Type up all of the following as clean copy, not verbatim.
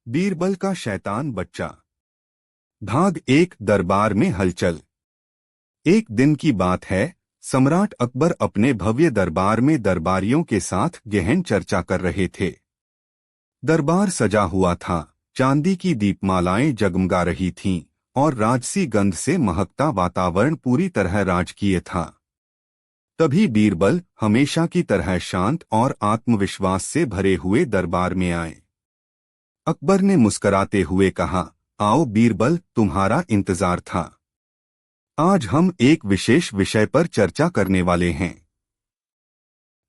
बीरबल का शैतान बच्चा। भाग एक। दरबार में हलचल। एक दिन की बात है। सम्राट अकबर अपने भव्य दरबार में दरबारियों के साथ गहन चर्चा कर रहे थे। दरबार सजा हुआ था। चांदी की दीपमालाएं जगमगा रही थीं और राजसी गंध से महकता वातावरण पूरी तरह राजकीय था। तभी बीरबल हमेशा की तरह शांत और आत्मविश्वास से भरे हुए दरबार में आए। अकबर ने मुस्कराते हुए कहा, आओ बीरबल, तुम्हारा इंतजार था। आज हम एक विशेष विषय पर चर्चा करने वाले हैं।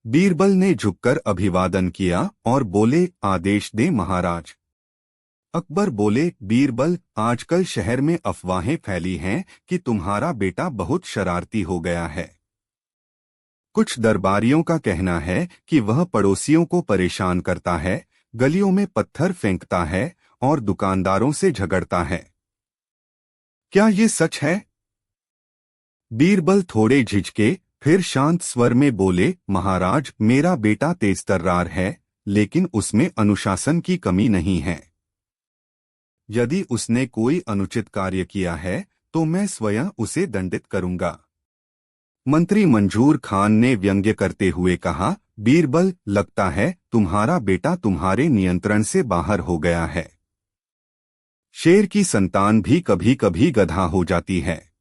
बीरबल ने झुककर अभिवादन किया और बोले, आदेश दें महाराज। अकबर बोले, बीरबल, आजकल शहर में अफवाहें फैली हैं कि तुम्हारा बेटा बहुत शरारती हो गया है। कुछ दरबारियों का कहना है कि वह पड़ोसियों को परेशान करता है, गलियों में पत्थर फेंकता है और दुकानदारों से झगड़ता है। क्या ये सच है? बीरबल थोड़े झिझके, फिर शांत स्वर में बोले, महाराज, मेरा बेटा तेजतर्रार है, लेकिन उसमें अनुशासन की कमी नहीं है। यदि उसने कोई अनुचित कार्य किया है तो मैं स्वयं उसे दंडित करूंगा। मंत्री मंजूर खान ने व्यंग्य करते हुए कहा, बीरबल, लगता है तुम्हारा बेटा तुम्हारे नियंत्रण से बाहर हो गया है। शेर की संतान भी कभी कभी गधा हो जाती है।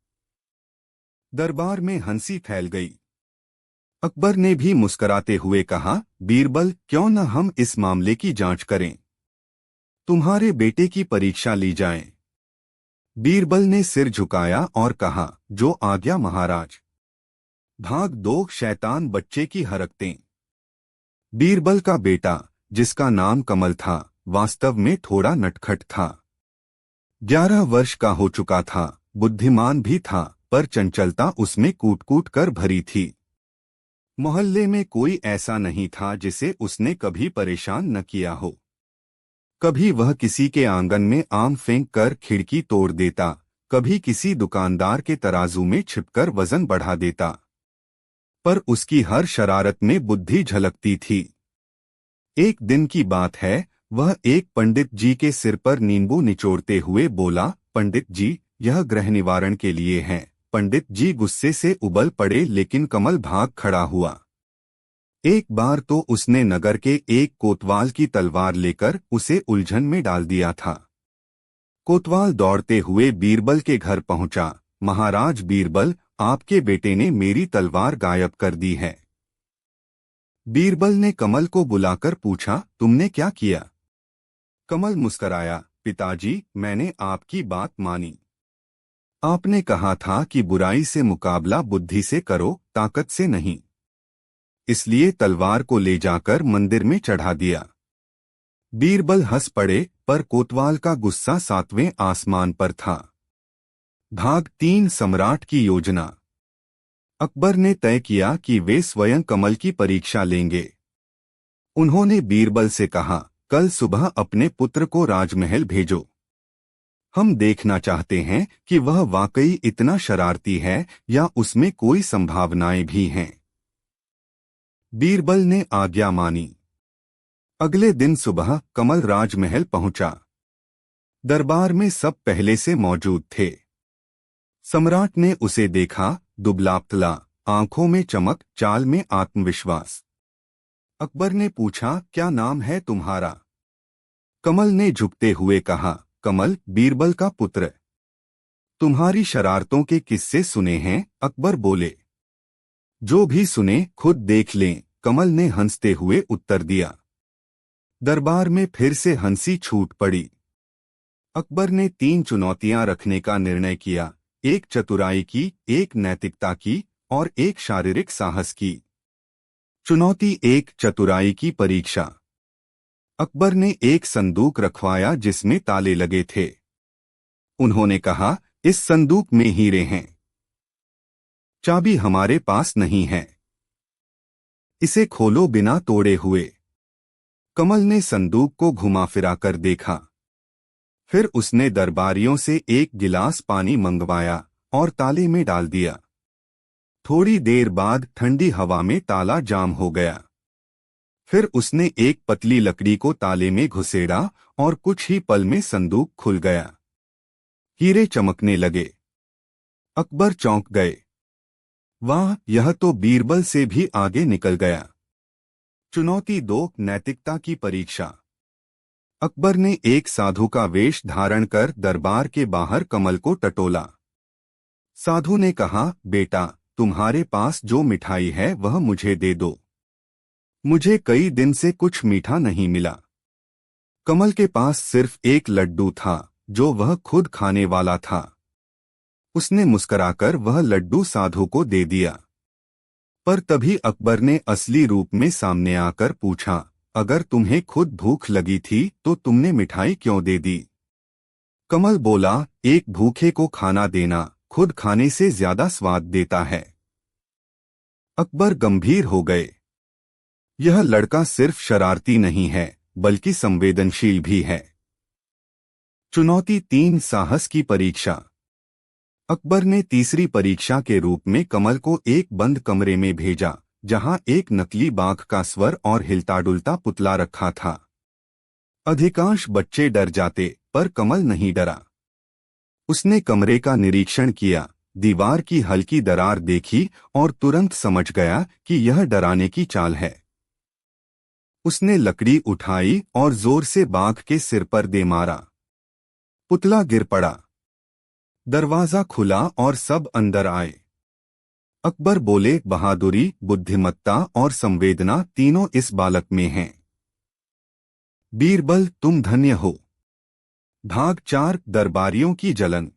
दरबार में हंसी फैल गई। अकबर ने भी मुस्कराते हुए कहा, बीरबल, क्यों न हम इस मामले की जांच करें। तुम्हारे बेटे की परीक्षा ली जाए। बीरबल ने सिर झुकाया और कहा, जो आज्ञा महाराज। भाग दो। शैतान बच्चे की हरकतें। बीरबल का बेटा, जिसका नाम कमल था, वास्तव में थोड़ा नटखट था। 11 वर्ष का हो चुका था, बुद्धिमान भी था, पर चंचलता उसमें कूट कूट कर भरी थी। मोहल्ले में कोई ऐसा नहीं था जिसे उसने कभी परेशान न किया हो। कभी वह किसी के आंगन में आम फेंक कर खिड़की तोड़ देता, कभी किसी दुकानदार के तराजू में छिपकर वजन बढ़ा देता। पर उसकी हर शरारत में बुद्धि झलकती थी। एक दिन की बात है, वह एक पंडित जी के सिर पर नींबू निचोड़ते हुए बोला, पंडित जी, यह ग्रह निवारण के लिए है। पंडित जी गुस्से से उबल पड़े, लेकिन कमल भाग खड़ा हुआ। एक बार तो उसने नगर के एक कोतवाल की तलवार लेकर उसे उलझन में डाल दिया था। कोतवाल दौड़ते हुए बीरबल के घर पहुंचा। महाराज बीरबल, आपके बेटे ने मेरी तलवार गायब कर दी है। बीरबल ने कमल को बुलाकर पूछा, तुमने क्या किया? कमल मुस्कराया, पिताजी, मैंने आपकी बात मानी। आपने कहा था कि बुराई से मुकाबला बुद्धि से करो, ताकत से नहीं। इसलिए तलवार को ले जाकर मंदिर में चढ़ा दिया। बीरबल हंस पड़े, पर कोतवाल का गुस्सा 7वें आसमान पर था। भाग 3। सम्राट की योजना। अकबर ने तय किया कि वे स्वयं कमल की परीक्षा लेंगे। उन्होंने बीरबल से कहा, कल सुबह अपने पुत्र को राजमहल भेजो। हम देखना चाहते हैं कि वह वाकई इतना शरारती है या उसमें कोई संभावनाएं भी हैं। बीरबल ने आज्ञा मानी। अगले दिन सुबह कमल राजमहल पहुंचा। दरबार में सब पहले से मौजूद थे। सम्राट ने उसे देखा, दुबला-पतला, आंखों में चमक, चाल में आत्मविश्वास। अकबर ने पूछा, क्या नाम है तुम्हारा? कमल ने झुकते हुए कहा, कमल, बीरबल का पुत्र। तुम्हारी शरारतों के किस्से सुने हैं? अकबर बोले। जो भी सुने खुद देख लें, कमल ने हंसते हुए उत्तर दिया। दरबार में फिर से हंसी छूट पड़ी। अकबर ने 3 चुनौतियां रखने का निर्णय किया, एक चतुराई की, एक नैतिकता की और एक शारीरिक साहस की। चुनौती 1, चतुराई की परीक्षा। अकबर ने एक संदूक रखवाया जिसमें ताले लगे थे। उन्होंने कहा, इस संदूक में हीरे हैं। चाबी हमारे पास नहीं है। इसे खोलो बिना तोड़े हुए। कमल ने संदूक को घुमा फिरा कर देखा। फिर उसने दरबारियों से एक गिलास पानी मंगवाया और ताले में डाल दिया। थोड़ी देर बाद ठंडी हवा में ताला जाम हो गया। फिर उसने एक पतली लकड़ी को ताले में घुसेड़ा और कुछ ही पल में संदूक खुल गया। हीरे चमकने लगे। अकबर चौंक गए। वाह, यह तो बीरबल से भी आगे निकल गया। चुनौती 2, नैतिकता की परीक्षा। अकबर ने एक साधु का वेश धारण कर दरबार के बाहर कमल को टटोला। साधु ने कहा, बेटा, तुम्हारे पास जो मिठाई है वह मुझे दे दो। मुझे कई दिन से कुछ मीठा नहीं मिला। कमल के पास सिर्फ एक लड्डू था जो वह खुद खाने वाला था। उसने मुस्कुराकर वह लड्डू साधु को दे दिया। पर तभी अकबर ने असली रूप में सामने आकर पूछा, अगर तुम्हें खुद भूख लगी थी तो तुमने मिठाई क्यों दे दी? कमल बोला, एक भूखे को खाना देना खुद खाने से ज्यादा स्वाद देता है। अकबर गंभीर हो गए। यह लड़का सिर्फ शरारती नहीं है बल्कि संवेदनशील भी है। चुनौती 3, साहस की परीक्षा। अकबर ने तीसरी परीक्षा के रूप में कमल को एक बंद कमरे में भेजा जहां एक नकली बाघ का स्वर और हिलता डुलता पुतला रखा था। अधिकांश बच्चे डर जाते पर कमल नहीं डरा। उसने कमरे का निरीक्षण किया, दीवार की हल्की दरार देखी और तुरंत समझ गया कि यह डराने की चाल है। उसने लकड़ी उठाई और जोर से बाघ के सिर पर दे मारा। पुतला गिर पड़ा। दरवाजा खुला और सब अंदर आए। अकबर बोले, बहादुरी, बुद्धिमत्ता और संवेदना तीनों इस बालक में हैं। बीरबल, तुम धन्य हो। भाग 4, दरबारियों की जलन।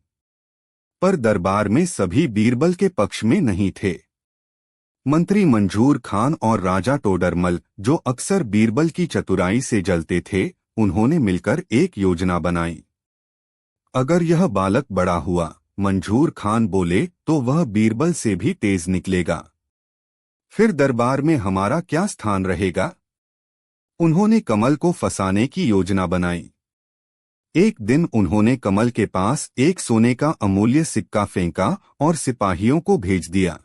पर दरबार में सभी बीरबल के पक्ष में नहीं थे। मंत्री मंजूर खान और राजा टोडरमल, जो अक्सर बीरबल की चतुराई से जलते थे, उन्होंने मिलकर एक योजना बनाई। अगर यह बालक बड़ा हुआ, मंजूर खान बोले, तो वह बीरबल से भी तेज निकलेगा। फिर दरबार में हमारा क्या स्थान रहेगा? उन्होंने कमल को फंसाने की योजना बनाई। एक दिन उन्होंने कमल के पास एक सोने का अमूल्य सिक्का फेंका और सिपाहियों को भेज दिया।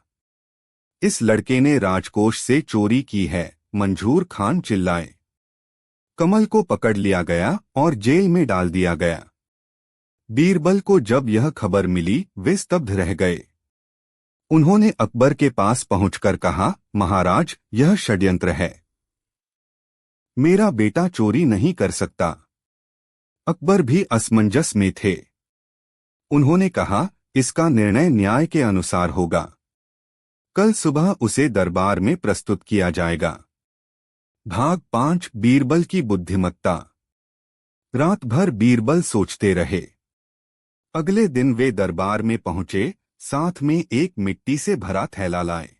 इस लड़के ने राजकोष से चोरी की है, मंजूर खान चिल्लाए। कमल को पकड़ लिया गया और जेल में डाल दिया गया। बीरबल को जब यह खबर मिली, वे स्तब्ध रह गए। उन्होंने अकबर के पास पहुंचकर कहा, महाराज, यह षड्यंत्र है। मेरा बेटा चोरी नहीं कर सकता। अकबर भी असमंजस में थे। उन्होंने कहा, इसका निर्णय न्याय के अनुसार होगा। कल सुबह उसे दरबार में प्रस्तुत किया जाएगा। भाग 5, बीरबल की बुद्धिमत्ता। रात भर बीरबल सोचते रहे। अगले दिन वे दरबार में पहुंचे, साथ में एक मिट्टी से भरा थैला लाए।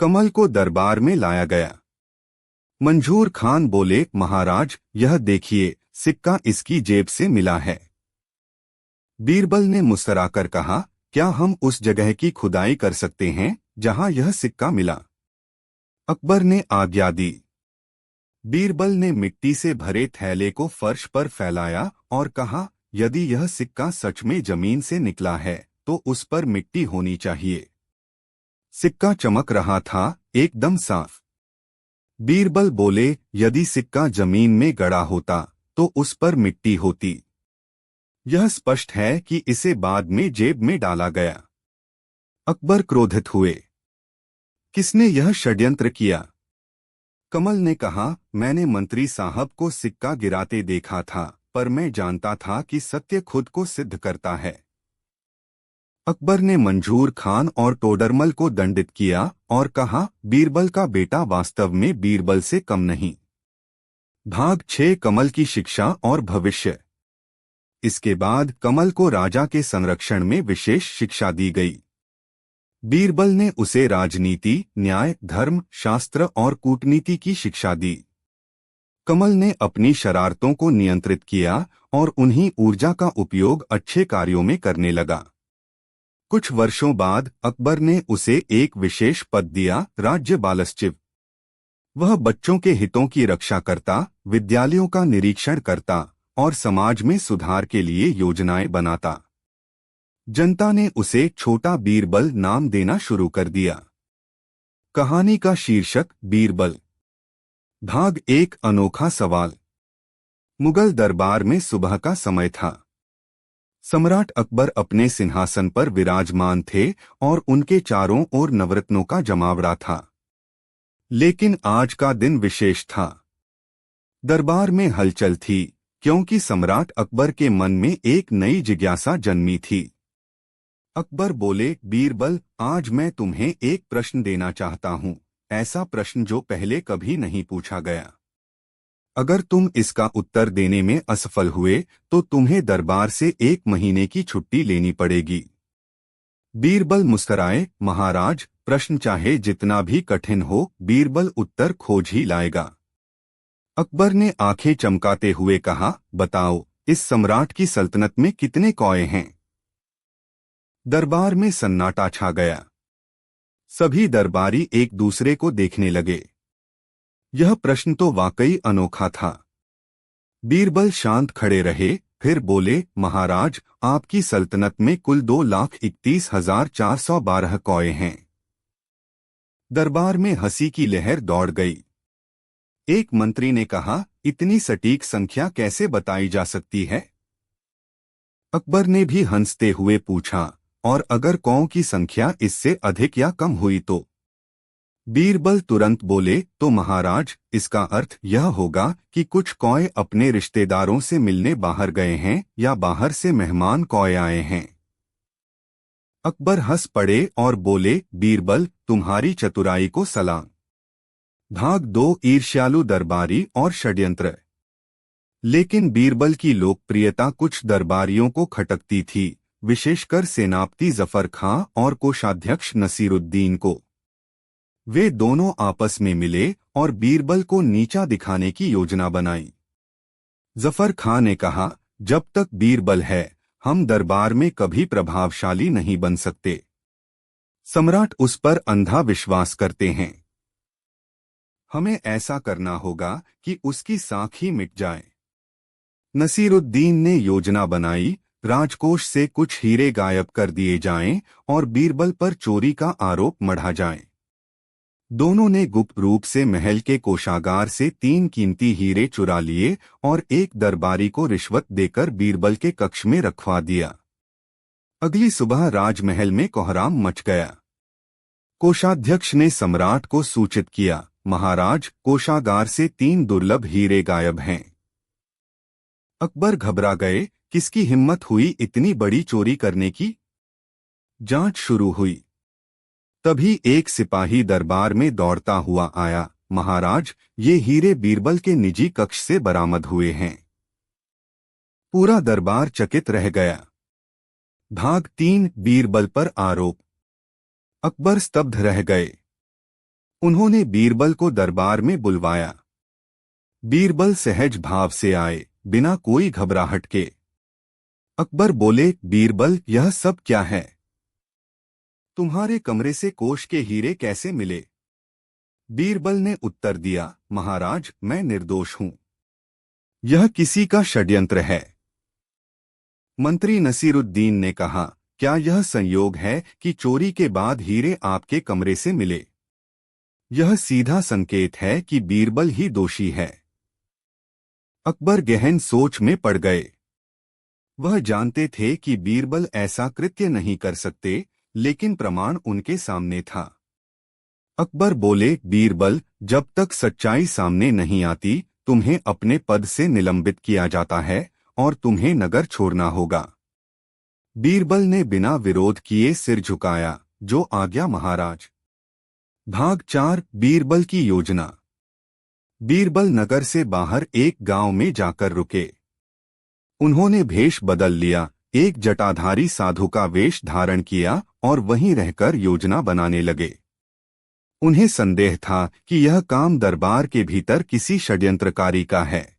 कमल को दरबार में लाया गया। मंजूर खान बोले, महाराज, यह देखिए, सिक्का इसकी जेब से मिला है। बीरबल ने मुस्कुराकर कहा, क्या हम उस जगह की खुदाई कर सकते हैं जहां यह सिक्का मिला? अकबर ने आज्ञा दी। बीरबल ने मिट्टी से भरे थैले को फर्श पर फैलाया और कहा, यदि यह सिक्का सच में जमीन से निकला है तो उस पर मिट्टी होनी चाहिए। सिक्का चमक रहा था, एकदम साफ। बीरबल बोले, यदि सिक्का जमीन में गड़ा होता तो उस पर मिट्टी होती। यह स्पष्ट है कि इसे बाद में जेब में डाला गया। अकबर क्रोधित हुए। किसने यह षड्यंत्र किया? कमल ने कहा, मैंने मंत्री साहब को सिक्का गिराते देखा था, पर मैं जानता था कि सत्य खुद को सिद्ध करता है। अकबर ने मंजूर खान और टोडरमल को दंडित किया और कहा, बीरबल का बेटा वास्तव में बीरबल से कम नहीं। भाग 6, कमल की शिक्षा और भविष्य। इसके बाद कमल को राजा के संरक्षण में विशेष शिक्षा दी गई। बीरबल ने उसे राजनीति, न्याय, धर्म, शास्त्र और कूटनीति की शिक्षा दी। कमल ने अपनी शरारतों को नियंत्रित किया और उन्हीं ऊर्जा का उपयोग अच्छे कार्यों में करने लगा। कुछ वर्षों बाद अकबर ने उसे एक विशेष पद दिया, राज्य बालसचिव। वह बच्चों के हितों की रक्षा करता, विद्यालयों का निरीक्षण करता और समाज में सुधार के लिए योजनाएं बनाता। जनता ने उसे छोटा बीरबल नाम देना शुरू कर दिया। कहानी का शीर्षक, बीरबल। भाग एक अनोखा सवाल। मुगल दरबार में सुबह का समय था। सम्राट अकबर अपने सिंहासन पर विराजमान थे और उनके चारों ओर नवरत्नों का जमावड़ा था। लेकिन आज का दिन विशेष था। दरबार में हलचल थी, क्योंकि सम्राट अकबर के मन में एक नई जिज्ञासा जन्मी थी। अकबर बोले, बीरबल, आज मैं तुम्हें एक प्रश्न देना चाहता हूँ, ऐसा प्रश्न जो पहले कभी नहीं पूछा गया। अगर तुम इसका उत्तर देने में असफल हुए तो तुम्हें दरबार से 1 महीने की छुट्टी लेनी पड़ेगी। बीरबल मुस्कराए, महाराज, प्रश्न चाहे जितना भी कठिन हो, बीरबल उत्तर खोज ही लाएगा। अकबर ने आंखें चमकाते हुए कहा, बताओ, इस सम्राट की सल्तनत में कितने कौए हैं? दरबार में सन्नाटा छा गया। सभी दरबारी एक दूसरे को देखने लगे। यह प्रश्न तो वाकई अनोखा था। बीरबल शांत खड़े रहे, फिर बोले, महाराज, आपकी सल्तनत में कुल 2,31,412 कौए हैं। दरबार में हंसी की लहर दौड़ गई। एक मंत्री ने कहा, इतनी सटीक संख्या कैसे बताई जा सकती है? अकबर ने भी हंसते हुए पूछा, और अगर कौओं की संख्या इससे अधिक या कम हुई तो? बीरबल तुरंत बोले, तो महाराज, इसका अर्थ यह होगा कि कुछ कौए अपने रिश्तेदारों से मिलने बाहर गए हैं या बाहर से मेहमान कौए आए हैं। अकबर हंस पड़े और बोले, बीरबल, तुम्हारी चतुराई को सलाम। भाग 2 ईर्ष्यालु दरबारी और षड्यंत्र। लेकिन बीरबल की लोकप्रियता कुछ दरबारियों को खटकती थी, विशेषकर सेनापति जफर खां और कोषाध्यक्ष नसीरुद्दीन को। वे दोनों आपस में मिले और बीरबल को नीचा दिखाने की योजना बनाई। जफर खां ने कहा, जब तक बीरबल है, हम दरबार में कभी प्रभावशाली नहीं बन सकते। सम्राट उस पर अंधा विश्वास करते हैं। हमें ऐसा करना होगा कि उसकी साख ही मिट जाए। नसीरुद्दीन ने योजना बनाई, राजकोष से कुछ हीरे गायब कर दिए जाएं और बीरबल पर चोरी का आरोप मढ़ा जाए। दोनों ने गुप्त रूप से महल के कोषागार से 3 कीमती हीरे चुरा लिए और एक दरबारी को रिश्वत देकर बीरबल के कक्ष में रखवा दिया। अगली सुबह राजमहल में कोहराम मच गया। कोषाध्यक्ष ने सम्राट को सूचित किया, महाराज, कोषागार से 3 दुर्लभ हीरे गायब हैं। अकबर घबरा गए, किसकी हिम्मत हुई इतनी बड़ी चोरी करने की? जांच शुरू हुई। तभी एक सिपाही दरबार में दौड़ता हुआ आया, महाराज, ये हीरे बीरबल के निजी कक्ष से बरामद हुए हैं। पूरा दरबार चकित रह गया। भाग 3 बीरबल पर आरोप। अकबर स्तब्ध रह गए। उन्होंने बीरबल को दरबार में बुलवाया। बीरबल सहज भाव से आए, बिना कोई घबराहट के। अकबर बोले, बीरबल, यह सब क्या है? तुम्हारे कमरे से कोष के हीरे कैसे मिले? बीरबल ने उत्तर दिया, महाराज, मैं निर्दोष हूं। यह किसी का षड्यंत्र है। मंत्री नसीरुद्दीन ने कहा, क्या यह संयोग है कि चोरी के बाद हीरे आपके कमरे से मिले? यह सीधा संकेत है कि बीरबल ही दोषी है। अकबर गहन सोच में पड़ गए। वह जानते थे कि बीरबल ऐसा कृत्य नहीं कर सकते, लेकिन प्रमाण उनके सामने था। अकबर बोले, बीरबल, जब तक सच्चाई सामने नहीं आती, तुम्हें अपने पद से निलंबित किया जाता है और तुम्हें नगर छोड़ना होगा। बीरबल ने बिना विरोध किए सिर झुकाया, जो आज्ञा महाराज। भाग 4 बीरबल की योजना। बीरबल नगर से बाहर एक गांव में जाकर रुके। उन्होंने भेष बदल लिया, एक जटाधारी साधु का वेश धारण किया और वहीं रहकर योजना बनाने लगे। उन्हें संदेह था कि यह काम दरबार के भीतर किसी षड्यंत्रकारी का है।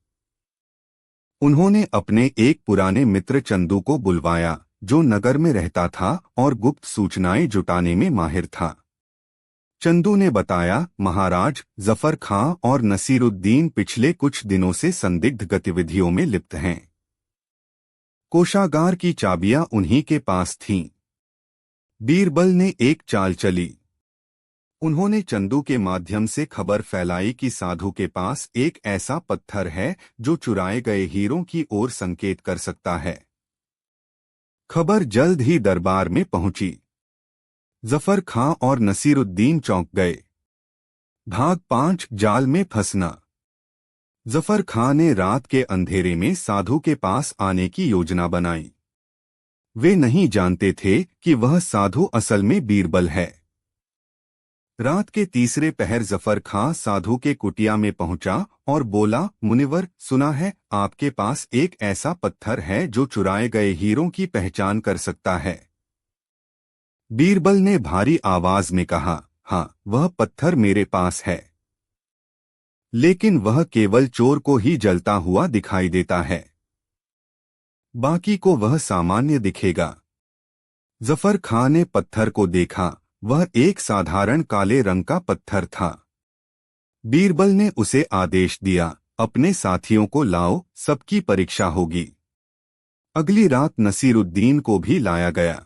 उन्होंने अपने एक पुराने मित्र चंदू को बुलवाया, जो नगर में रहता था और गुप्त सूचनाएं जुटाने में माहिर था। चंदू ने बताया, महाराज, जफर खां और नसीरुद्दीन पिछले कुछ दिनों से संदिग्ध गतिविधियों में लिप्त हैं। कोषागार की चाबियां उन्हीं के पास थीं। बीरबल ने एक चाल चली। उन्होंने चंदू के माध्यम से खबर फैलाई कि साधु के पास एक ऐसा पत्थर है जो चुराए गए हीरों की ओर संकेत कर सकता है। खबर जल्द ही दरबार में पहुंची। जफर खां और नसीरुद्दीन चौंक गए। भाग 5 जाल में फंसना। जफर खां ने रात के अंधेरे में साधु के पास आने की योजना बनाई। वे नहीं जानते थे कि वह साधु असल में बीरबल है। रात के तीसरे पहर जफर खां साधु के कुटिया में पहुंचा और बोला, मुनिवर, सुना है आपके पास एक ऐसा पत्थर है जो चुराए गए हीरों की पहचान कर सकता है। बीरबल ने भारी आवाज में कहा, हाँ, वह पत्थर मेरे पास है, लेकिन वह केवल चोर को ही जलता हुआ दिखाई देता है, बाकी को वह सामान्य दिखेगा। जफर खां ने पत्थर को देखा। वह एक साधारण काले रंग का पत्थर था। बीरबल ने उसे आदेश दिया, अपने साथियों को लाओ, सबकी परीक्षा होगी। अगली रात नसीरुद्दीन को भी लाया गया।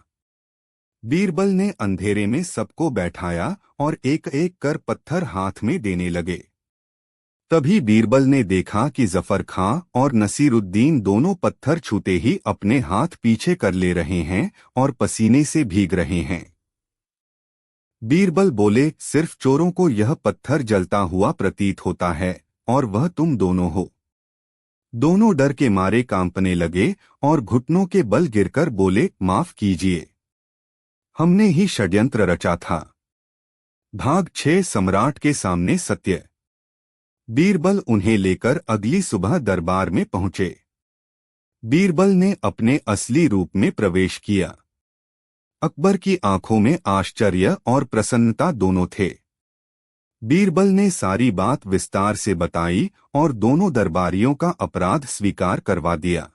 बीरबल ने अंधेरे में सबको बैठाया और एक एक कर पत्थर हाथ में देने लगे। तभी बीरबल ने देखा कि जफर खां और नसीरुद्दीन दोनों पत्थर छूते ही अपने हाथ पीछे कर ले रहे हैं और पसीने से भीग रहे हैं। बीरबल बोले, सिर्फ चोरों को यह पत्थर जलता हुआ प्रतीत होता है और वह तुम दोनों हो। दोनों डर के मारे कांपने लगे और घुटनों के बल गिरकर बोले, माफ कीजिए, हमने ही षड्यंत्र रचा था। भाग 6 सम्राट के सामने सत्य। बीरबल उन्हें लेकर अगली सुबह दरबार में पहुंचे। बीरबल ने अपने असली रूप में प्रवेश किया। अकबर की आंखों में आश्चर्य और प्रसन्नता दोनों थे। बीरबल ने सारी बात विस्तार से बताई और दोनों दरबारियों का अपराध स्वीकार करवा दिया।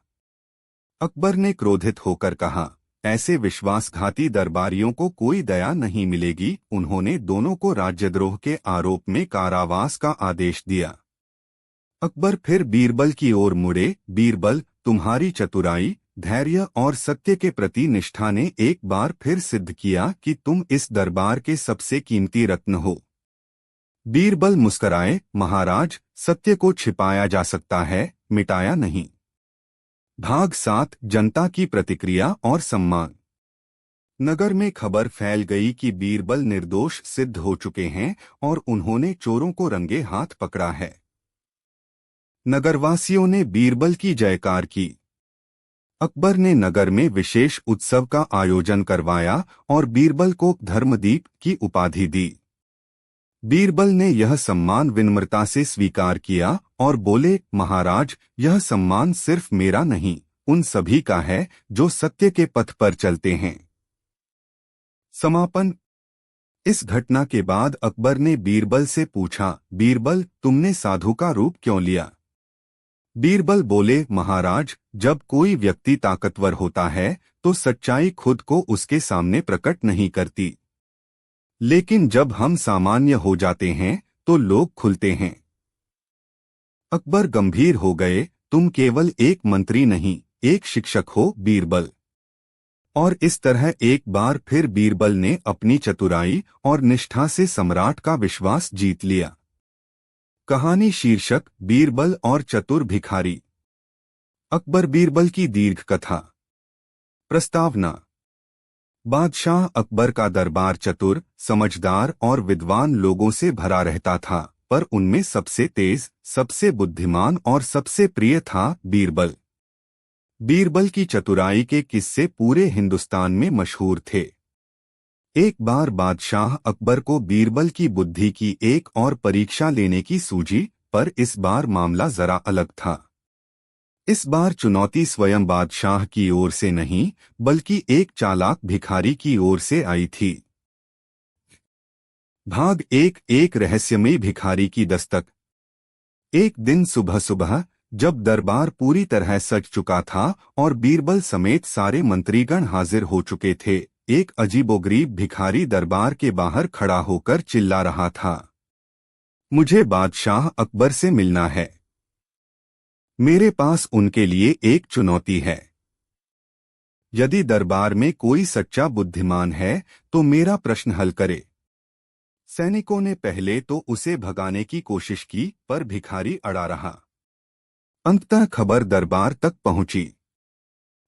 अकबर ने क्रोधित होकर कहा, ऐसे विश्वासघाती दरबारियों को कोई दया नहीं मिलेगी। उन्होंने दोनों को राज्यद्रोह के आरोप में कारावास का आदेश दिया। अकबर फिर बीरबल की ओर मुड़े। बीरबल, तुम्हारी चतुराई, धैर्य और सत्य के प्रति निष्ठा ने एक बार फिर सिद्ध किया कि तुम इस दरबार के सबसे कीमती रत्न हो। बीरबल मुस्कराए, महाराज, सत्य को छिपाया जा सकता है, मिटाया नहीं। भाग 7 जनता की प्रतिक्रिया और सम्मान। नगर में खबर फैल गई कि बीरबल निर्दोष सिद्ध हो चुके हैं और उन्होंने चोरों को रंगे हाथ पकड़ा है। नगरवासियों ने बीरबल की जयकार की। अकबर ने नगर में विशेष उत्सव का आयोजन करवाया और बीरबल को धर्मदीप की उपाधि दी। बीरबल ने यह सम्मान विनम्रता से स्वीकार किया और बोले, महाराज, यह सम्मान सिर्फ मेरा नहीं, उन सभी का है जो सत्य के पथ पर चलते हैं। समापन। इस घटना के बाद अकबर ने बीरबल से पूछा, बीरबल, तुमने साधु का रूप क्यों लिया? बीरबल बोले, महाराज, जब कोई व्यक्ति ताकतवर होता है तो सच्चाई खुद को उसके सामने प्रकट नहीं करती, लेकिन जब हम सामान्य हो जाते हैं तो लोग खुलते हैं। अकबर गंभीर हो गए, तुम केवल एक मंत्री नहीं, एक शिक्षक हो बीरबल। और इस तरह एक बार फिर बीरबल ने अपनी चतुराई और निष्ठा से सम्राट का विश्वास जीत लिया। कहानी शीर्षक, बीरबल और चतुर भिखारी। अकबर बीरबल की दीर्घ कथा। प्रस्तावना। बादशाह अकबर का दरबार चतुर, समझदार और विद्वान लोगों से भरा रहता था, पर उनमें सबसे तेज, सबसे बुद्धिमान और सबसे प्रिय था बीरबल। बीरबल की चतुराई के किस्से पूरे हिंदुस्तान में मशहूर थे। एक बार बादशाह अकबर को बीरबल की बुद्धि की एक और परीक्षा लेने की सूझी, पर इस बार मामला जरा अलग था। इस बार चुनौती स्वयं बादशाह की ओर से नहीं, बल्कि एक चालाक भिखारी की ओर से आई थी। भाग 1 एक रहस्यमयी भिखारी की दस्तक। एक दिन सुबह सुबह, जब दरबार पूरी तरह सज चुका था और बीरबल समेत सारे मंत्रीगण हाजिर हो चुके थे, एक अजीबोगरीब भिखारी दरबार के बाहर खड़ा होकर चिल्ला रहा था, मुझे बादशाह अकबर से मिलना है। मेरे पास उनके लिए एक चुनौती है। यदि दरबार में कोई सच्चा बुद्धिमान है तो मेरा प्रश्न हल करे। सैनिकों ने पहले तो उसे भगाने की कोशिश की, पर भिखारी अड़ा रहा। अंततः खबर दरबार तक पहुंची।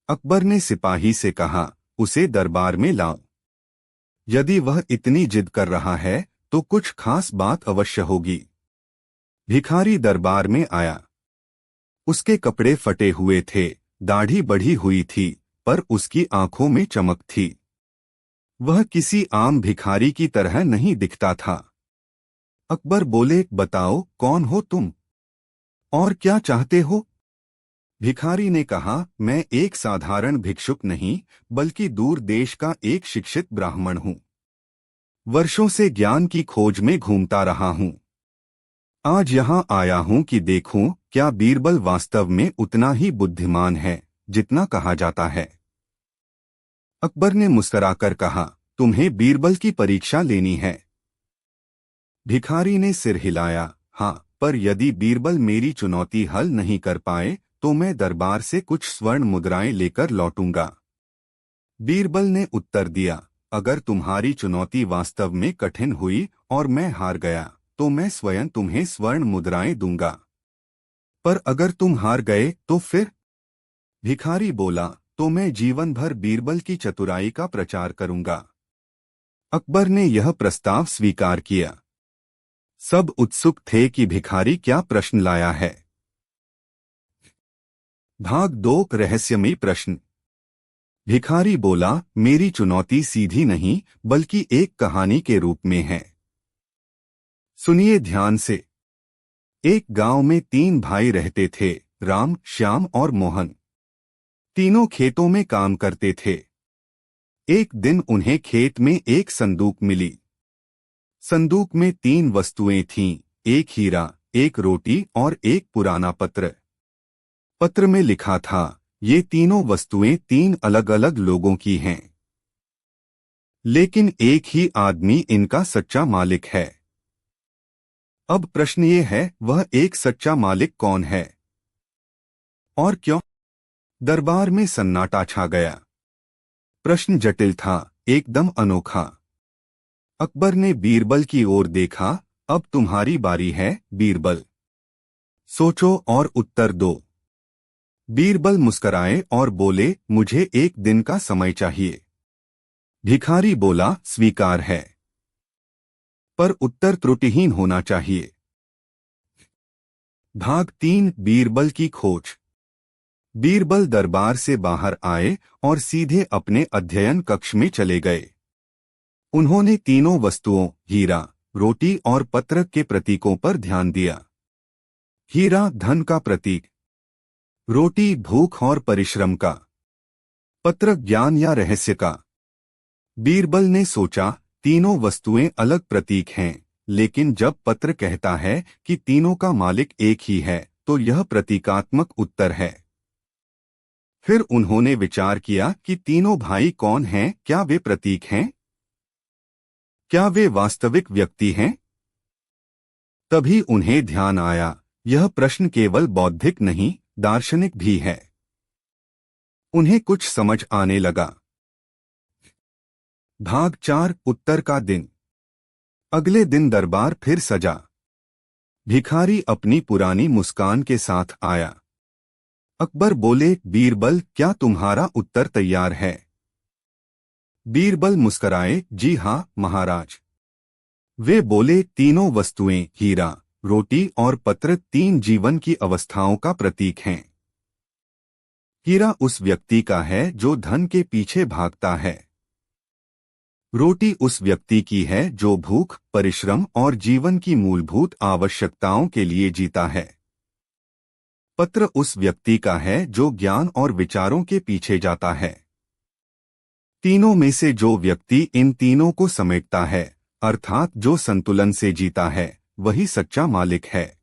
अकबर ने सिपाही से कहा, उसे दरबार में लाओ। यदि वह इतनी जिद कर रहा है तो कुछ खास बात अवश्य होगी। भिखारी दरबार में आया। उसके कपड़े फटे हुए थे, दाढ़ी बढ़ी हुई थी, पर उसकी आंखों में चमक थी। वह किसी आम भिखारी की तरह नहीं दिखता था। अकबर बोले, बताओ कौन हो तुम और क्या चाहते हो? भिखारी ने कहा, मैं एक साधारण भिक्षुक नहीं, बल्कि दूर देश का एक शिक्षित ब्राह्मण हूँ। वर्षों से ज्ञान की खोज में घूमता रहा हूँ। आज यहाँ आया हूँ कि देखूं क्या बीरबल वास्तव में उतना ही बुद्धिमान है जितना कहा जाता है। अकबर ने मुस्कुराकर कहा, तुम्हें बीरबल की परीक्षा लेनी है? भिखारी ने सिर हिलाया, हाँ, पर यदि बीरबल मेरी चुनौती हल नहीं कर पाए तो मैं दरबार से कुछ स्वर्ण मुद्राएं लेकर लौटूंगा। बीरबल ने उत्तर दिया, अगर तुम्हारी चुनौती वास्तव में कठिन हुई और मैं हार गया तो मैं स्वयं तुम्हें स्वर्ण मुद्राएं दूंगा। पर अगर तुम हार गए तो फिर? भिखारी बोला, तो मैं जीवन भर बीरबल की चतुराई का प्रचार करूंगा। अकबर ने यह प्रस्ताव स्वीकार किया। सब उत्सुक थे कि भिखारी क्या प्रश्न लाया है। भाग 2, रहस्यमयी प्रश्न। भिखारी बोला, मेरी चुनौती सीधी नहीं बल्कि एक कहानी के रूप में है। सुनिए ध्यान से। एक गांव में 3 भाई रहते थे, राम, श्याम और मोहन। तीनों खेतों में काम करते थे। एक दिन उन्हें खेत में एक संदूक मिली। संदूक में 3 वस्तुएं थीं, एक हीरा, एक रोटी और एक पुराना पत्र। पत्र में लिखा था, ये तीनों वस्तुएं 3 अलग-अलग लोगों की हैं, लेकिन एक ही आदमी इनका सच्चा मालिक है। अब प्रश्न ये है, वह एक सच्चा मालिक कौन है और क्यों? दरबार में सन्नाटा छा गया। प्रश्न जटिल था, एकदम अनोखा। अकबर ने बीरबल की ओर देखा, अब तुम्हारी बारी है, बीरबल। सोचो और उत्तर दो। बीरबल मुस्कराए और बोले, मुझे एक दिन का समय चाहिए। भिखारी बोला, स्वीकार है, पर उत्तर त्रुटिहीन होना चाहिए। भाग 3, बीरबल की खोज। बीरबल दरबार से बाहर आए और सीधे अपने अध्ययन कक्ष में चले गए। उन्होंने तीनों वस्तुओं, हीरा, रोटी और पत्र के प्रतीकों पर ध्यान दिया। हीरा धन का प्रतीक, रोटी भूख और परिश्रम का, पत्र ज्ञान या रहस्य का। बीरबल ने सोचा, तीनों वस्तुएं अलग प्रतीक हैं, लेकिन जब पत्र कहता है कि तीनों का मालिक एक ही है तो यह प्रतीकात्मक उत्तर है। फिर उन्होंने विचार किया कि तीनों भाई कौन हैं, क्या वे प्रतीक हैं? क्या वे वास्तविक व्यक्ति हैं? तभी उन्हें ध्यान आया, यह प्रश्न केवल बौद्धिक नहीं, दार्शनिक भी है। उन्हें कुछ समझ आने लगा। भाग 4, उत्तर का दिन। अगले दिन दरबार फिर सजा। भिखारी अपनी पुरानी मुस्कान के साथ आया। अकबर बोले, बीरबल, क्या तुम्हारा उत्तर तैयार है? बीरबल मुस्कराए, जी हाँ महाराज। वे बोले, तीनों वस्तुएं, हीरा, रोटी और पत्र 3 जीवन की अवस्थाओं का प्रतीक हैं। हीरा उस व्यक्ति का है जो धन के पीछे भागता है। रोटी उस व्यक्ति की है जो भूख, परिश्रम और जीवन की मूलभूत आवश्यकताओं के लिए जीता है। पत्र उस व्यक्ति का है जो ज्ञान और विचारों के पीछे जाता है। तीनों में से जो व्यक्ति इन तीनों को समेटता है, अर्थात जो संतुलन से जीता है, वही सच्चा मालिक है।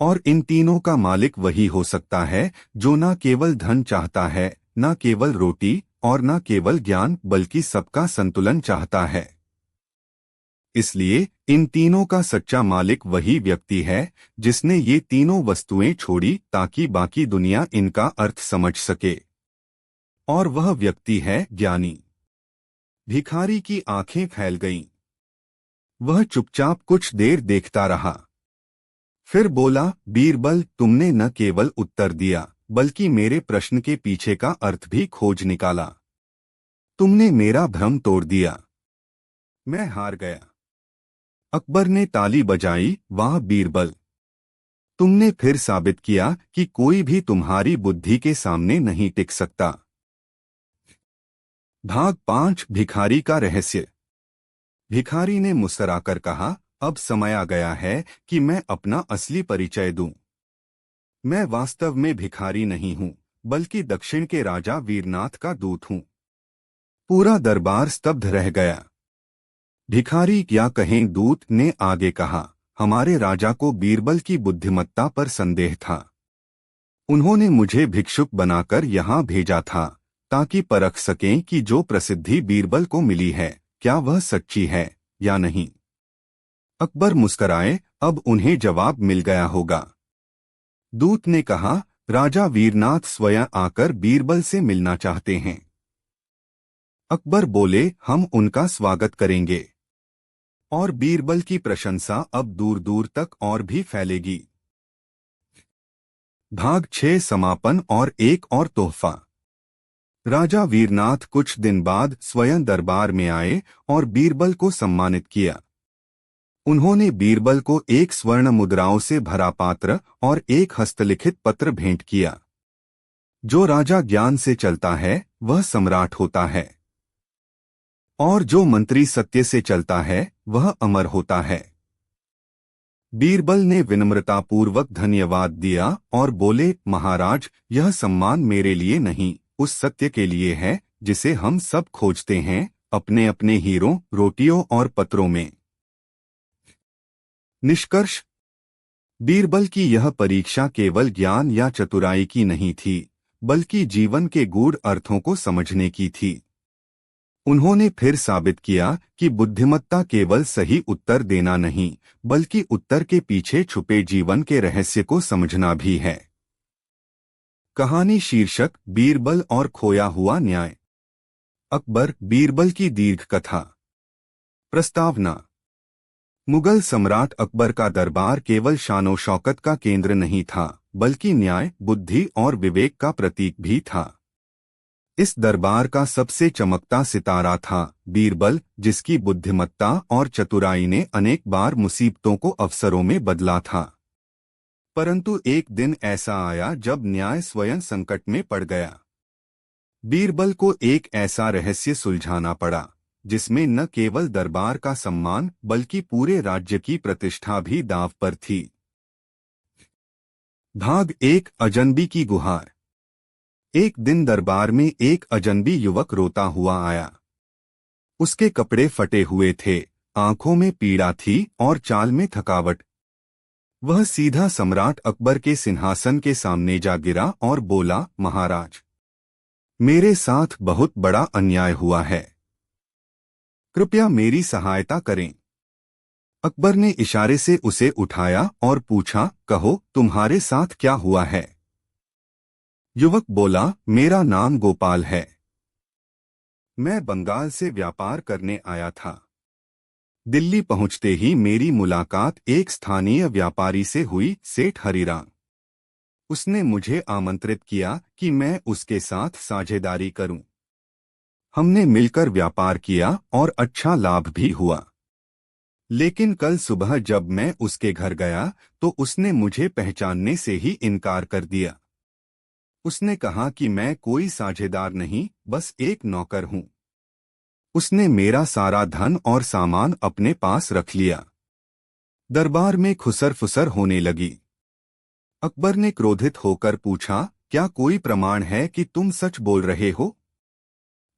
और इन तीनों का मालिक वही हो सकता है जो न केवल धन चाहता है, न केवल रोटी और न केवल ज्ञान, बल्कि सबका संतुलन चाहता है। इसलिए इन तीनों का सच्चा मालिक वही व्यक्ति है जिसने ये तीनों वस्तुएं छोड़ी ताकि बाकी दुनिया इनका अर्थ समझ सके। और वह व्यक्ति है ज्ञानी। भिखारी की आंखें फैल गईं। वह चुपचाप कुछ देर देखता रहा, फिर बोला, बीरबल, तुमने न केवल उत्तर दिया बल्कि मेरे प्रश्न के पीछे का अर्थ भी खोज निकाला। तुमने मेरा भ्रम तोड़ दिया। मैं हार गया। अकबर ने ताली बजाई। वाह बीरबल, तुमने फिर साबित किया कि कोई भी तुम्हारी बुद्धि के सामने नहीं टिक सकता। भाग 5 भिखारी का रहस्य। भिखारी ने मुस्कुराकर कहा, अब समय आ गया है कि मैं अपना असली परिचय दूं। मैं वास्तव में भिखारी नहीं हूं, बल्कि दक्षिण के राजा वीरनाथ का दूत हूं। पूरा दरबार स्तब्ध रह गया। भिखारी क्या कहें, दूत ने आगे कहा, हमारे राजा को बीरबल की बुद्धिमत्ता पर संदेह था। उन्होंने मुझे भिक्षुक बनाकर यहाँ भेजा था ताकि परख सकें कि जो प्रसिद्धि बीरबल को मिली है क्या वह सच्ची है या नहीं। अकबर मुस्कराए, अब उन्हें जवाब मिल गया होगा। दूत ने कहा, राजा वीरनाथ स्वयं आकर बीरबल से मिलना चाहते हैं। अकबर बोले, हम उनका स्वागत करेंगे और बीरबल की प्रशंसा अब दूर दूर तक और भी फैलेगी। भाग 6 समापन और एक और तोहफा। राजा वीरनाथ कुछ दिन बाद स्वयं दरबार में आए और बीरबल को सम्मानित किया। उन्होंने बीरबल को एक स्वर्ण मुद्राओं से भरा पात्र और एक हस्तलिखित पत्र भेंट किया। जो राजा ज्ञान से चलता है वह सम्राट होता है, और जो मंत्री सत्य से चलता है वह अमर होता है। बीरबल ने विनम्रतापूर्वक धन्यवाद दिया और बोले, महाराज, यह सम्मान मेरे लिए नहीं, उस सत्य के लिए है जिसे हम सब खोजते हैं अपने अपने हीरों, रोटियों और पत्रों में। निष्कर्ष। बीरबल की यह परीक्षा केवल ज्ञान या चतुराई की नहीं थी, बल्कि जीवन के गूढ़ अर्थों को समझने की थी। उन्होंने फिर साबित किया कि बुद्धिमत्ता केवल सही उत्तर देना नहीं, बल्कि उत्तर के पीछे छुपे जीवन के रहस्य को समझना भी है। कहानी शीर्षक, बीरबल और खोया हुआ न्याय। अकबर, बीरबल की दीर्घ कथा। प्रस्तावना। मुगल सम्राट अकबर का दरबार केवल शानो शौकत का केंद्र नहीं था, बल्कि न्याय, बुद्धि और विवेक का प्रतीक भी था। इस दरबार का सबसे चमकता सितारा था बीरबल, जिसकी बुद्धिमत्ता और चतुराई ने अनेक बार मुसीबतों को अवसरों में बदला था। परंतु एक दिन ऐसा आया जब न्याय स्वयं संकट में पड़ गया। बीरबल को एक ऐसा रहस्य सुलझाना पड़ा जिसमें न केवल दरबार का सम्मान बल्कि पूरे राज्य की प्रतिष्ठा भी दांव पर थी। भाग 1 अजनबी की गुहार। एक दिन दरबार में एक अजनबी युवक रोता हुआ आया। उसके कपड़े फटे हुए थे, आंखों में पीड़ा थी और चाल में थकावट। वह सीधा सम्राट अकबर के सिंहासन के सामने जा गिरा और बोला, महाराज, मेरे साथ बहुत बड़ा अन्याय हुआ है, कृपया मेरी सहायता करें। अकबर ने इशारे से उसे उठाया और पूछा, कहो, तुम्हारे साथ क्या हुआ है? युवक बोला, मेरा नाम गोपाल है। मैं बंगाल से व्यापार करने आया था। दिल्ली पहुंचते ही मेरी मुलाकात एक स्थानीय व्यापारी से हुई, सेठ हरिराम। उसने मुझे आमंत्रित किया कि मैं उसके साथ साझेदारी करूं। हमने मिलकर व्यापार किया और अच्छा लाभ भी हुआ। लेकिन कल सुबह जब मैं उसके घर गया तो उसने मुझे पहचानने से ही इनकार कर दिया। उसने कहा कि मैं कोई साझेदार नहीं, बस एक नौकर हूं। उसने मेरा सारा धन और सामान अपने पास रख लिया। दरबार में खुसर फुसर होने लगी। अकबर ने क्रोधित होकर पूछा, क्या कोई प्रमाण है कि तुम सच बोल रहे हो?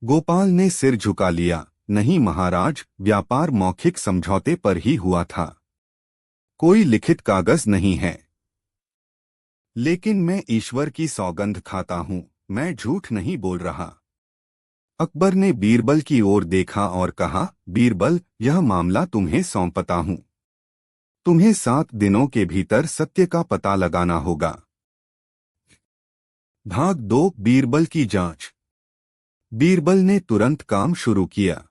गोपाल ने सिर झुका लिया, नहीं महाराज, व्यापार मौखिक समझौते पर ही हुआ था, कोई लिखित कागज नहीं है। लेकिन मैं ईश्वर की सौगंध खाता हूं, मैं झूठ नहीं बोल रहा। अकबर ने बीरबल की ओर देखा और कहा, बीरबल, यह मामला तुम्हें सौंपता हूं। तुम्हें 7 दिनों के भीतर सत्य का पता लगाना होगा। भाग 2 बीरबल की जांच। बीरबल ने तुरंत काम शुरू किया।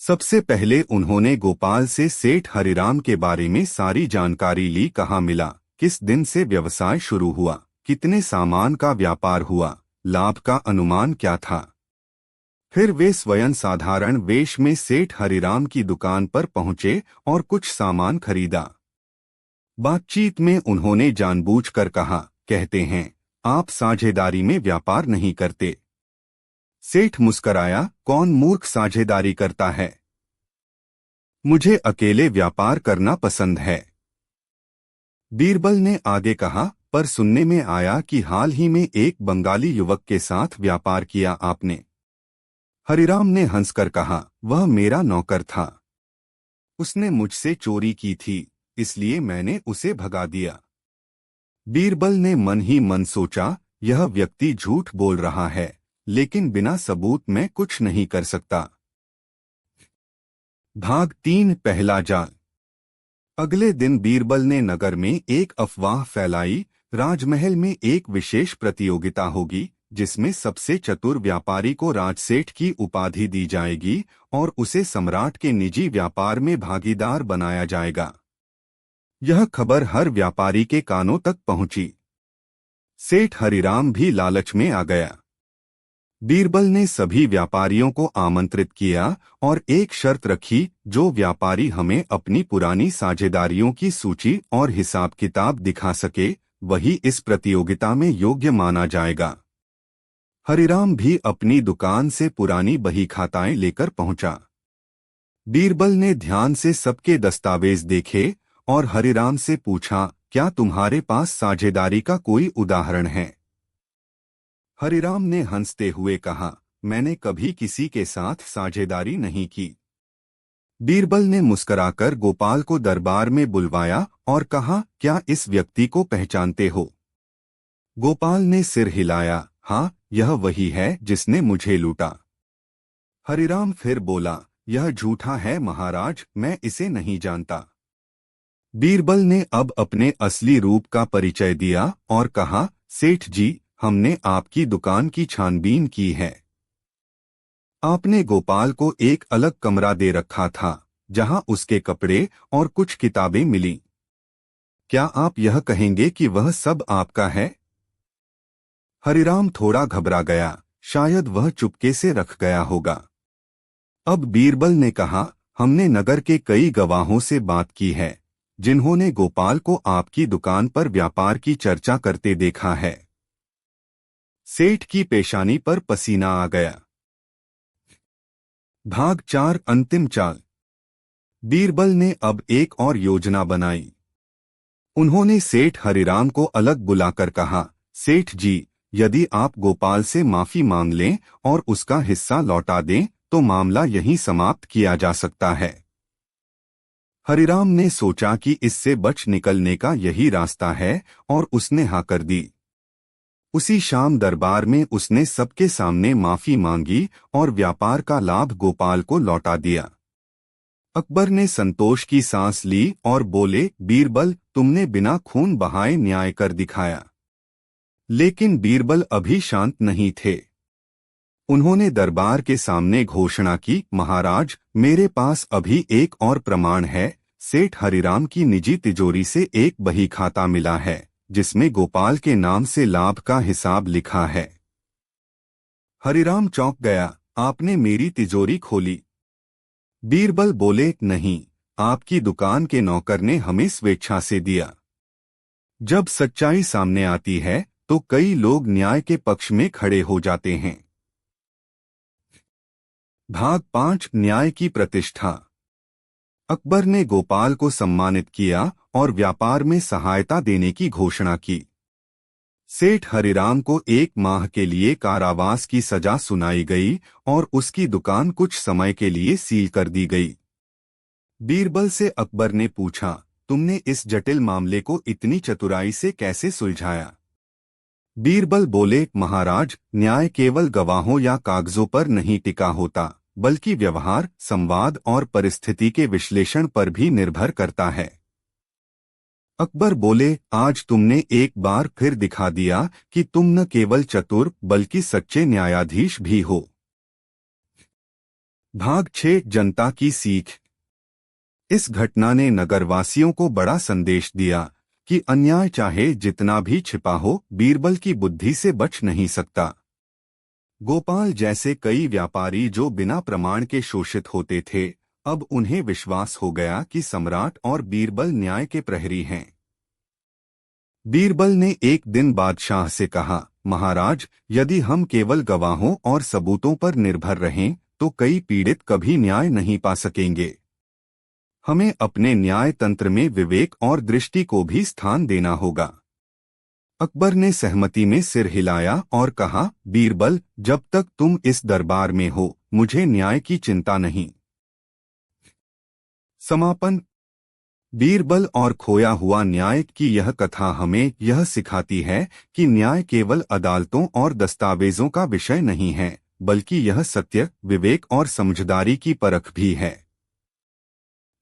सबसे पहले उन्होंने गोपाल से सेठ हरिराम के बारे में सारी जानकारी ली। कहाँ मिला, किस दिन से व्यवसाय शुरू हुआ, कितने सामान का व्यापार हुआ, लाभ का अनुमान क्या था। फिर वे स्वयं साधारण वेश में सेठ हरिराम की दुकान पर पहुंचे और कुछ सामान खरीदा। बातचीत में उन्होंने जानबूझकर कहा, कहते हैं आप साझेदारी में व्यापार नहीं करते। सेठ मुस्कराया, कौन मूर्ख साझेदारी करता है, मुझे अकेले व्यापार करना पसंद है। बीरबल ने आगे कहा, पर सुनने में आया कि हाल ही में एक बंगाली युवक के साथ व्यापार किया आपने। हरिराम ने हंसकर कहा, वह मेरा नौकर था, उसने मुझसे चोरी की थी, इसलिए मैंने उसे भगा दिया। बीरबल ने मन ही मन सोचा, यह व्यक्ति झूठ बोल रहा है, लेकिन बिना सबूत मैं कुछ नहीं कर सकता। भाग 3 पहला जाल। अगले दिन बीरबल ने नगर में एक अफवाह फैलाई, राजमहल में एक विशेष प्रतियोगिता होगी जिसमें सबसे चतुर व्यापारी को राजसेठ की उपाधि दी जाएगी और उसे सम्राट के निजी व्यापार में भागीदार बनाया जाएगा। यह खबर हर व्यापारी के कानों तक पहुंची। सेठ हरिराम भी लालच में आ गया। बीरबल ने सभी व्यापारियों को आमंत्रित किया और एक शर्त रखी, जो व्यापारी हमें अपनी पुरानी साझेदारियों की सूची और हिसाब किताब दिखा सके, वही इस प्रतियोगिता में योग्य माना जाएगा। हरिराम भी अपनी दुकान से पुरानी बही खाताएं लेकर पहुंचा। बीरबल ने ध्यान से सबके दस्तावेज देखे और हरिराम से पूछा, क्या तुम्हारे पास साझेदारी का कोई उदाहरण है। हरिराम ने हंसते हुए कहा, मैंने कभी किसी के साथ साझेदारी नहीं की। बीरबल ने मुस्कुराकर गोपाल को दरबार में बुलवाया और कहा, क्या इस व्यक्ति को पहचानते हो। गोपाल ने सिर हिलाया, हाँ, यह वही है जिसने मुझे लूटा। हरिराम फिर बोला, यह झूठा है महाराज, मैं इसे नहीं जानता। बीरबल ने अब अपने असली रूप का परिचय दिया और कहा, सेठ जी, हमने आपकी दुकान की छानबीन की है। आपने गोपाल को एक अलग कमरा दे रखा था, जहां उसके कपड़े और कुछ किताबें मिली। क्या आप यह कहेंगे कि वह सब आपका है। हरिराम थोड़ा घबरा गया, शायद वह चुपके से रख गया होगा। अब बीरबल ने कहा, हमने नगर के कई गवाहों से बात की है, जिन्होंने गोपाल को आपकी दुकान पर व्यापार की चर्चा करते देखा है। सेठ की पेशानी पर पसीना आ गया। भाग 4 अंतिम चाल। बीरबल ने अब एक और योजना बनाई। उन्होंने सेठ हरिराम को अलग बुलाकर कहा, सेठ जी, यदि आप गोपाल से माफी मांग लें और उसका हिस्सा लौटा दें तो मामला यहीं समाप्त किया जा सकता है। हरिराम ने सोचा कि इससे बच निकलने का यही रास्ता है और उसने हाँ कर दी। उसी शाम दरबार में उसने सबके सामने माफी मांगी और व्यापार का लाभ गोपाल को लौटा दिया। अकबर ने संतोष की सांस ली और बोले, बीरबल, तुमने बिना खून बहाए न्याय कर दिखाया। लेकिन बीरबल अभी शांत नहीं थे। उन्होंने दरबार के सामने घोषणा की, महाराज, मेरे पास अभी एक और प्रमाण है। सेठ हरिराम की निजी तिजोरी से एक बही खाता मिला है, जिसमें गोपाल के नाम से लाभ का हिसाब लिखा है। हरिराम चौंक गया, आपने मेरी तिजोरी खोली। बीरबल बोले, नहीं, आपकी दुकान के नौकर ने हमें स्वेच्छा से दिया। जब सच्चाई सामने आती है तो कई लोग न्याय के पक्ष में खड़े हो जाते हैं। भाग 5 न्याय की प्रतिष्ठा। अकबर ने गोपाल को सम्मानित किया और व्यापार में सहायता देने की घोषणा की। सेठ हरिराम को 1 माह के लिए कारावास की सजा सुनाई गई और उसकी दुकान कुछ समय के लिए सील कर दी गई। बीरबल से अकबर ने पूछा, तुमने इस जटिल मामले को इतनी चतुराई से कैसे सुलझाया। बीरबल बोले, महाराज, न्याय केवल गवाहों या कागजों पर नहीं टिका होता, बल्कि व्यवहार, संवाद और परिस्थिति के विश्लेषण पर भी निर्भर करता है। अकबर बोले, आज तुमने एक बार फिर दिखा दिया कि तुम न केवल चतुर बल्कि सच्चे न्यायाधीश भी हो। भाग 6 जनता की सीख। इस घटना ने नगरवासियों को बड़ा संदेश दिया कि अन्याय चाहे जितना भी छिपा हो, बीरबल की बुद्धि से बच नहीं सकता। गोपाल जैसे कई व्यापारी जो बिना प्रमाण के शोषित होते थे, अब उन्हें विश्वास हो गया कि सम्राट और बीरबल न्याय के प्रहरी हैं। बीरबल ने एक दिन बादशाह से कहा, महाराज, यदि हम केवल गवाहों और सबूतों पर निर्भर रहें तो कई पीड़ित कभी न्याय नहीं पा सकेंगे। हमें अपने न्याय तंत्र में विवेक और दृष्टि को भी स्थान देना होगा। अकबर ने सहमति में सिर हिलाया और कहा, बीरबल, जब तक तुम इस दरबार में हो, मुझे न्याय की चिंता नहीं। समापन। बीरबल और खोया हुआ न्याय की यह कथा हमें यह सिखाती है कि न्याय केवल अदालतों और दस्तावेजों का विषय नहीं है, बल्कि यह सत्य, विवेक और समझदारी की परख भी है।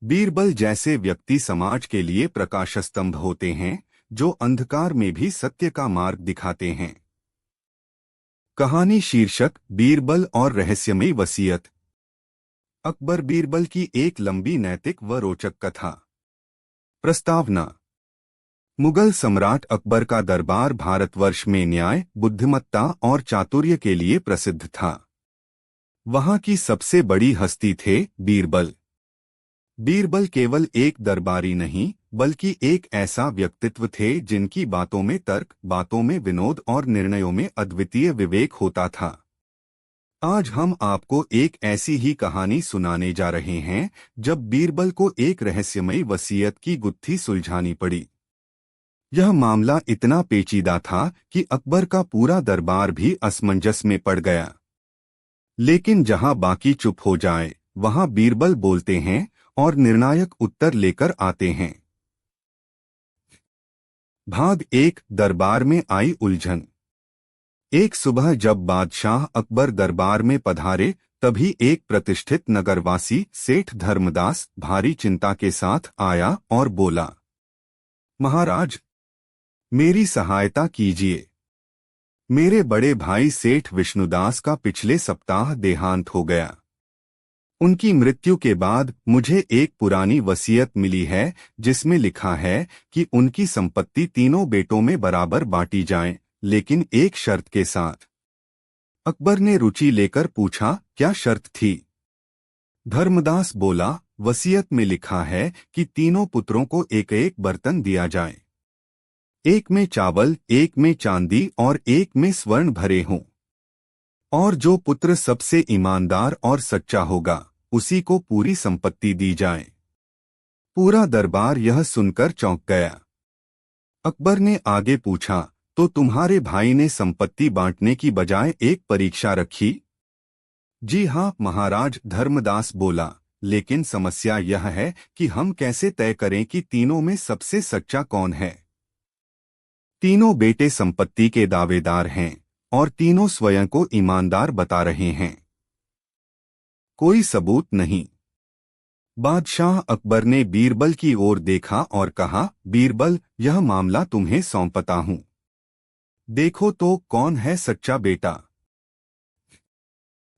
बीरबल जैसे व्यक्ति समाज के लिए प्रकाश स्तंभ होते हैं, जो अंधकार में भी सत्य का मार्ग दिखाते हैं। कहानी शीर्षक, बीरबल और रहस्यमयी वसीयत। अकबर बीरबल की एक लंबी नैतिक व रोचक कथा। प्रस्तावना। मुगल सम्राट अकबर का दरबार भारतवर्ष में न्याय, बुद्धिमत्ता और चातुर्य के लिए प्रसिद्ध था। वहां की सबसे बड़ी हस्ती थे बीरबल। बीरबल केवल एक दरबारी नहीं, बल्कि एक ऐसा व्यक्तित्व थे जिनकी बातों में तर्क, बातों में विनोद और निर्णयों में अद्वितीय विवेक होता था। आज हम आपको एक ऐसी ही कहानी सुनाने जा रहे हैं जब बीरबल को एक रहस्यमयी वसीयत की गुत्थी सुलझानी पड़ी। यह मामला इतना पेचीदा था कि अकबर का पूरा दरबार भी असमंजस में पड़ गया। लेकिन जहां बाकी चुप हो जाए, वहां बीरबल बोलते हैं और निर्णायक उत्तर लेकर आते हैं। भाग 1, दरबार में आई उलझन। एक सुबह जब बादशाह अकबर दरबार में पधारे, तभी एक प्रतिष्ठित नगरवासी सेठ धर्मदास भारी चिंता के साथ आया और बोला, महाराज, मेरी सहायता कीजिए। मेरे बड़े भाई सेठ विष्णुदास का पिछले सप्ताह देहांत हो गया। उनकी मृत्यु के बाद मुझे एक पुरानी वसीयत मिली है जिसमें लिखा है कि उनकी संपत्ति तीनों बेटों में बराबर बांटी जाए, लेकिन एक शर्त के साथ। अकबर ने रुचि लेकर पूछा, क्या शर्त थी? धर्मदास बोला, वसीयत में लिखा है कि तीनों पुत्रों को एक एक बर्तन दिया जाए। एक में चावल, एक में चांदी और एक में स्वर्ण भरे हों। और जो पुत्र सबसे ईमानदार और सच्चा होगा, उसी को पूरी संपत्ति दी जाए। पूरा दरबार यह सुनकर चौंक गया। अकबर ने आगे पूछा, तो तुम्हारे भाई ने संपत्ति बांटने की बजाय एक परीक्षा रखी? जी हाँ महाराज, धर्मदास बोला, लेकिन समस्या यह है कि हम कैसे तय करें कि तीनों में सबसे सच्चा कौन है? तीनों बेटे संपत्ति के दावेदार हैं और तीनों स्वयं को ईमानदार बता रहे हैं। कोई सबूत नहीं। बादशाह अकबर ने बीरबल की ओर देखा और कहा, बीरबल, यह मामला तुम्हें सौंपता हूं। देखो तो कौन है सच्चा बेटा।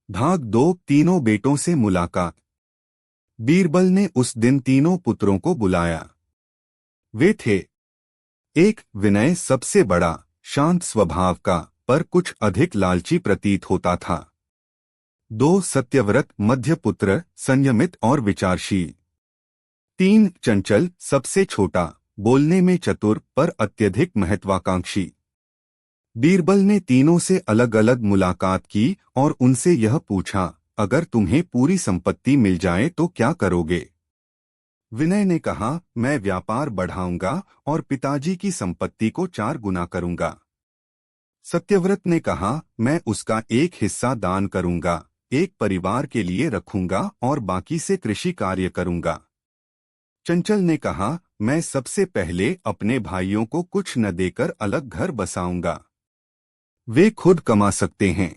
भाग 2, तीनों बेटों से मुलाकात। बीरबल ने उस दिन तीनों पुत्रों को बुलाया। वे थे, एक विनय सबसे बड़ा, शांत स्वभाव का, पर कुछ अधिक लालची प्रतीत होता था। 2 सत्यव्रत मध्य पुत्र, संयमित और विचारशील। 3 चंचल सबसे छोटा, बोलने में चतुर पर अत्यधिक महत्वाकांक्षी। बीरबल ने तीनों से अलग अलग मुलाकात की और उनसे यह पूछा, अगर तुम्हें पूरी संपत्ति मिल जाए तो क्या करोगे? विनय ने कहा, मैं व्यापार बढ़ाऊंगा और पिताजी की संपत्ति को 4 गुना करूंगा। सत्यव्रत ने कहा, मैं उसका एक हिस्सा दान करूंगा, एक परिवार के लिए रखूंगा और बाकी से कृषि कार्य करूंगा। चंचल ने कहा, मैं सबसे पहले अपने भाइयों को कुछ न देकर अलग घर बसाऊंगा। वे खुद कमा सकते हैं।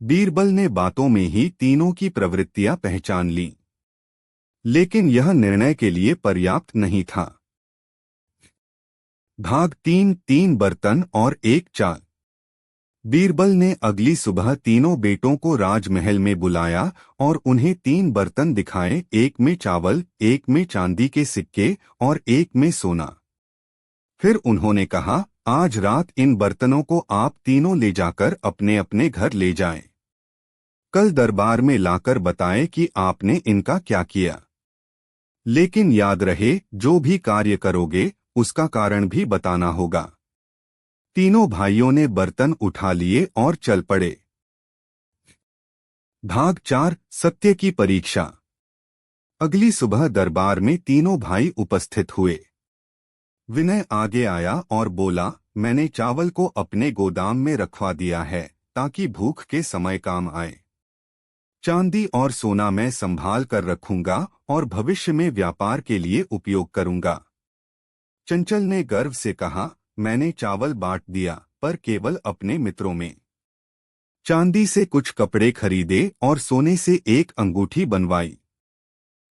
बीरबल ने बातों में ही तीनों की प्रवृत्तियां पहचान लीं। लेकिन यह निर्णय के लिए पर्याप्त नहीं था। भाग 3, 3 बर्तन और एक चाल। बीरबल ने अगली सुबह तीनों बेटों को राजमहल में बुलाया और उन्हें 3 बर्तन दिखाए, एक में चावल, एक में चांदी के सिक्के और एक में सोना। फिर उन्होंने कहा, आज रात इन बर्तनों को आप तीनों ले जाकर अपने अपने घर ले जाएं। कल दरबार में लाकर बताएं कि आपने इनका क्या किया। लेकिन याद रहे, जो भी कार्य करोगे उसका कारण भी बताना होगा। तीनों भाइयों ने बर्तन उठा लिए और चल पड़े। भाग 4 सत्य की परीक्षा। अगली सुबह दरबार में तीनों भाई उपस्थित हुए। विनय आगे आया और बोला, मैंने चावल को अपने गोदाम में रखवा दिया है ताकि भूख के समय काम आए। चांदी और सोना मैं संभाल कर रखूंगा और भविष्य में व्यापार के लिए उपयोग करूंगा। चंचल ने गर्व से कहा, मैंने चावल बांट दिया, पर केवल अपने मित्रों में। चांदी से कुछ कपड़े खरीदे और सोने से एक अंगूठी बनवाई।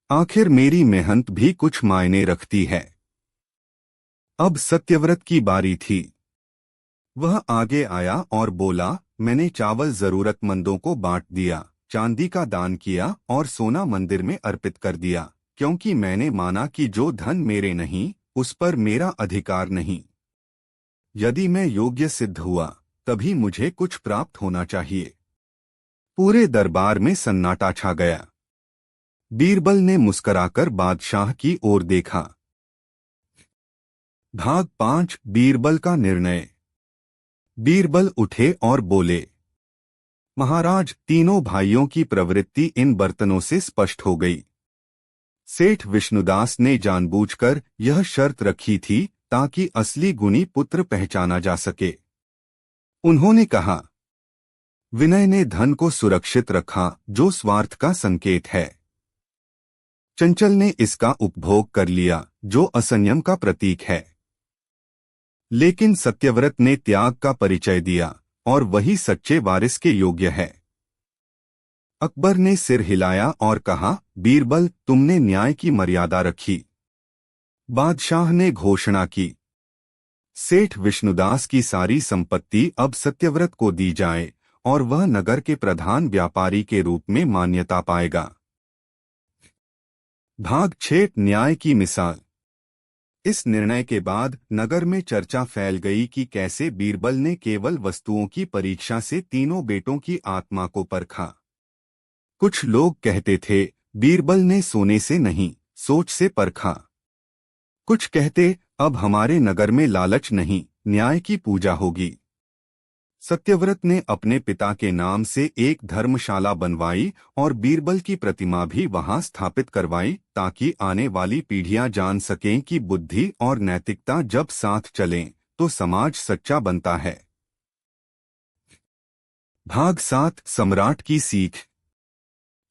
आखिर मेरी मेहनत भी कुछ मायने रखती है। अब सत्यव्रत की बारी थी। वह आगे आया और बोला, मैंने चावल जरूरतमंदों को बांट दिया, चांदी का दान किया और सोना मंदिर में अर्पित कर दिया, क्योंकि मैंने माना कि जो धन मेरे नहीं उस पर मेरा अधिकार नहीं। यदि मैं योग्य सिद्ध हुआ तभी मुझे कुछ प्राप्त होना चाहिए। पूरे दरबार में सन्नाटा छा गया। बीरबल ने मुस्कुराकर बादशाह की ओर देखा। भाग 5 बीरबल का निर्णय। बीरबल उठे और बोले, महाराज, तीनों भाइयों की प्रवृत्ति इन बर्तनों से स्पष्ट हो गई। सेठ विष्णुदास ने जानबूझकर यह शर्त रखी थी ताकि असली गुणी पुत्र पहचाना जा सके। उन्होंने कहा, विनय ने धन को सुरक्षित रखा, जो स्वार्थ का संकेत है। चंचल ने इसका उपभोग कर लिया, जो असंयम का प्रतीक है। लेकिन सत्यव्रत ने त्याग का परिचय दिया, और वही सच्चे वारिस के योग्य है। अकबर ने सिर हिलाया और कहा, बीरबल, तुमने न्याय की मर्यादा रखी। बादशाह ने घोषणा की, सेठ विष्णुदास की सारी संपत्ति अब सत्यव्रत को दी जाए और वह नगर के प्रधान व्यापारी के रूप में मान्यता पाएगा। भाग 6 न्याय की मिसाल। इस निर्णय के बाद नगर में चर्चा फैल गई कि कैसे बीरबल ने केवल वस्तुओं की परीक्षा से तीनों बेटों की आत्मा को परखा। कुछ लोग कहते थे, बीरबल ने सोने से नहीं, सोच से परखा। कुछ कहते, अब हमारे नगर में लालच नहीं, न्याय की पूजा होगी। सत्यव्रत ने अपने पिता के नाम से एक धर्मशाला बनवाई और बीरबल की प्रतिमा भी वहां स्थापित करवाई, ताकि आने वाली पीढ़ियां जान सकें कि बुद्धि और नैतिकता जब साथ चलें तो समाज सच्चा बनता है। भाग 7 सम्राट की सीख।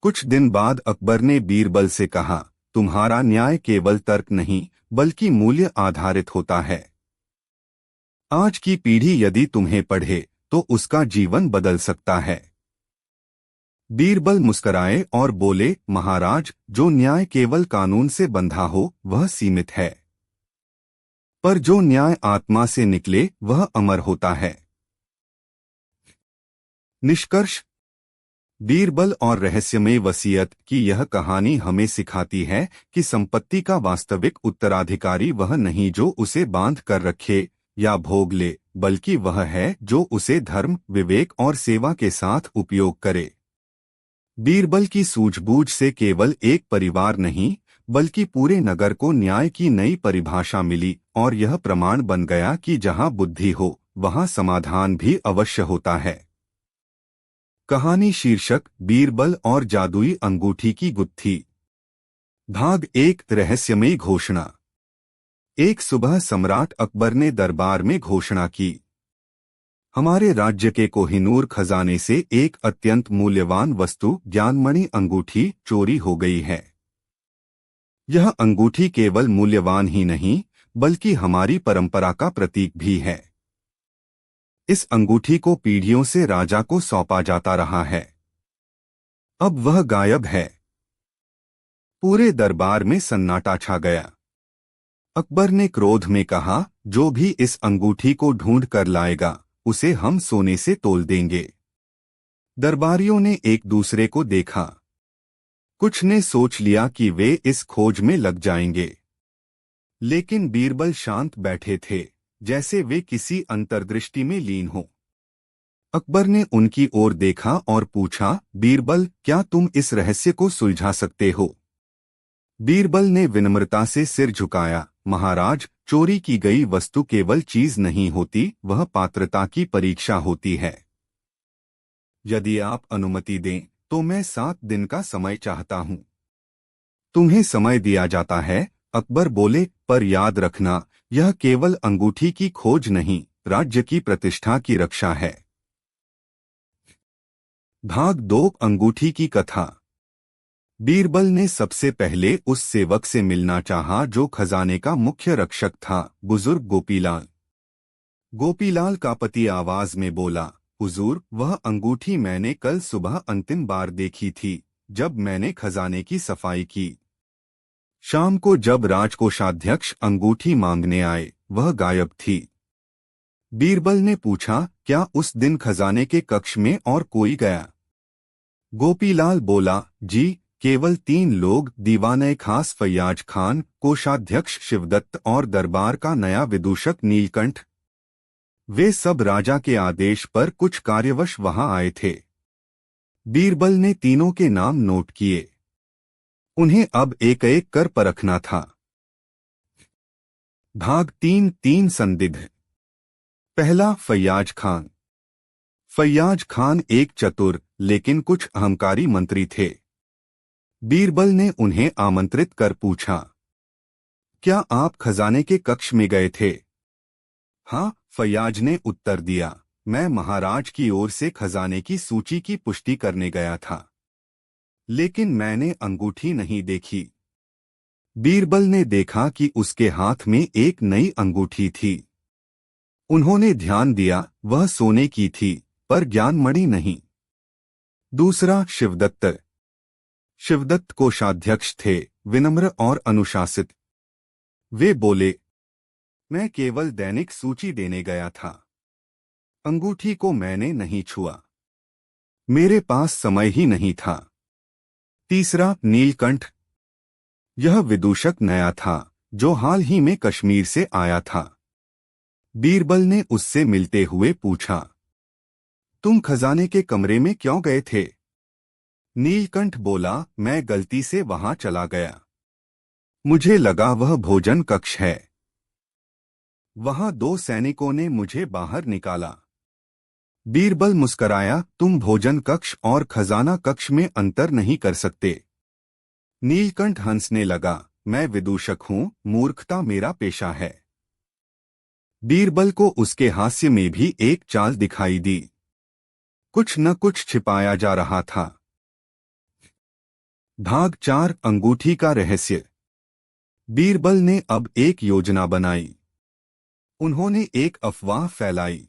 कुछ दिन बाद अकबर ने बीरबल से कहा, तुम्हारा न्याय केवल तर्क नहीं बल्कि मूल्य आधारित होता है। आज की पीढ़ी यदि तुम्हें पढ़े तो उसका जीवन बदल सकता है। बीरबल मुस्कराए और बोले, महाराज, जो न्याय केवल कानून से बंधा हो वह सीमित है, पर जो न्याय आत्मा से निकले वह अमर होता है। निष्कर्ष। बीरबल और रहस्यमय वसीयत की यह कहानी हमें सिखाती है कि संपत्ति का वास्तविक उत्तराधिकारी वह नहीं जो उसे बांध कर रखे या भोग ले, बल्कि वह है जो उसे धर्म, विवेक और सेवा के साथ उपयोग करे। बीरबल की सूझबूझ से केवल एक परिवार नहीं बल्कि पूरे नगर को न्याय की नई परिभाषा मिली, और यह प्रमाण बन गया कि जहां बुद्धि हो वहां समाधान भी अवश्य होता है। कहानी शीर्षक, बीरबल और जादुई अंगूठी की गुत्थी। भाग 1 रहस्यमयी घोषणा। एक सुबह सम्राट अकबर ने दरबार में घोषणा की, हमारे राज्य के कोहिनूर खजाने से एक अत्यंत मूल्यवान वस्तु ज्ञानमणि अंगूठी चोरी हो गई है। यह अंगूठी केवल मूल्यवान ही नहीं बल्कि हमारी परंपरा का प्रतीक भी है। इस अंगूठी को पीढ़ियों से राजा को सौंपा जाता रहा है, अब वह गायब है। पूरे दरबार में सन्नाटा छा गया। अकबर ने क्रोध में कहा, जो भी इस अंगूठी को ढूंढ कर लाएगा उसे हम सोने से तोल देंगे। दरबारियों ने एक दूसरे को देखा। कुछ ने सोच लिया कि वे इस खोज में लग जाएंगे, लेकिन बीरबल शांत बैठे थे, जैसे वे किसी अंतर्दृष्टि में लीन हो। अकबर ने उनकी ओर देखा और पूछा, बीरबल, क्या तुम इस रहस्य को सुलझा सकते हो? बीरबल ने विनम्रता से सिर झुकाया, महाराज, चोरी की गई वस्तु केवल चीज नहीं होती, वह पात्रता की परीक्षा होती है। यदि आप अनुमति दें तो मैं 7 दिन का समय चाहता हूं। तुम्हें समय दिया जाता है, अकबर बोले, पर याद रखना, यह केवल अंगूठी की खोज नहीं, राज्य की प्रतिष्ठा की रक्षा है। भाग 2, अंगूठी की कथा। बीरबल ने सबसे पहले उस सेवक से मिलना चाहा जो खजाने का मुख्य रक्षक था, बुजुर्ग गोपीलाल। गोपीलाल का पति आवाज में बोला, हुजूर, वह अंगूठी मैंने कल सुबह अंतिम बार देखी थी, जब मैंने खजाने की सफाई की। शाम को जब राजकोषाध्यक्ष अंगूठी मांगने आए, वह गायब थी। बीरबल ने पूछा, क्या उस दिन खजाने के कक्ष में और कोई गया? गोपीलाल बोला, जी, केवल 3 लोग, दीवाने खास फैयाज खान, कोषाध्यक्ष शिवदत्त और दरबार का नया विदूषक नीलकंठ। वे सब राजा के आदेश पर कुछ कार्यवश वहां आए थे। बीरबल ने तीनों के नाम नोट किए। उन्हें अब एक एक कर परखना था। भाग 3, 3 संदिग्ध। पहला, फैयाज खान। फैयाज खान एक चतुर लेकिन कुछ अहंकारी मंत्री थे। बीरबल ने उन्हें आमंत्रित कर पूछा, क्या आप खजाने के कक्ष में गए थे? हाँ, फैयाज ने उत्तर दिया, मैं महाराज की ओर से खजाने की सूची की पुष्टि करने गया था, लेकिन मैंने अंगूठी नहीं देखी। बीरबल ने देखा कि उसके हाथ में एक नई अंगूठी थी। उन्होंने ध्यान दिया, वह सोने की थी, पर ज्ञानमणि नहीं। दूसरा, शिवदत्त। शिवदत्त कोषाध्यक्ष थे, विनम्र और अनुशासित। वे बोले, मैं केवल दैनिक सूची देने गया था, अंगूठी को मैंने नहीं छुआ, मेरे पास समय ही नहीं था। तीसरा, नीलकंठ। यह विदूषक नया था, जो हाल ही में कश्मीर से आया था। बीरबल ने उससे मिलते हुए पूछा, तुम खजाने के कमरे में क्यों गए थे? नीलकंठ बोला, मैं गलती से वहां चला गया, मुझे लगा वह भोजन कक्ष है। वहां 2 सैनिकों ने मुझे बाहर निकाला। बीरबल मुस्कराया, तुम भोजन कक्ष और खजाना कक्ष में अंतर नहीं कर सकते। नीलकंठ हंसने लगा, मैं विदूषक हूं, मूर्खता मेरा पेशा है। बीरबल को उसके हास्य में भी एक चाल दिखाई दी। कुछ न कुछ छिपाया जा रहा था। भाग 4, अंगूठी का रहस्य। बीरबल ने अब एक योजना बनाई। उन्होंने एक अफवाह फैलाई,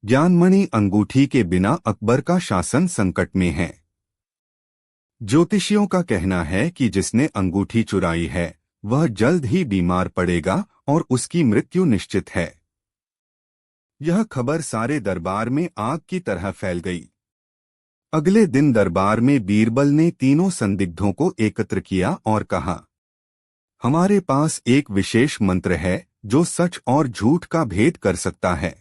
ज्ञानमणि अंगूठी के बिना अकबर का शासन संकट में है। ज्योतिषियों का कहना है कि जिसने अंगूठी चुराई है, वह जल्द ही बीमार पड़ेगा और उसकी मृत्यु निश्चित है। यह खबर सारे दरबार में आग की तरह फैल गई। अगले दिन दरबार में बीरबल ने तीनों संदिग्धों को एकत्र किया और कहा, हमारे पास एक विशेष मंत्र है जो सच और झूठ का भेद कर सकता है।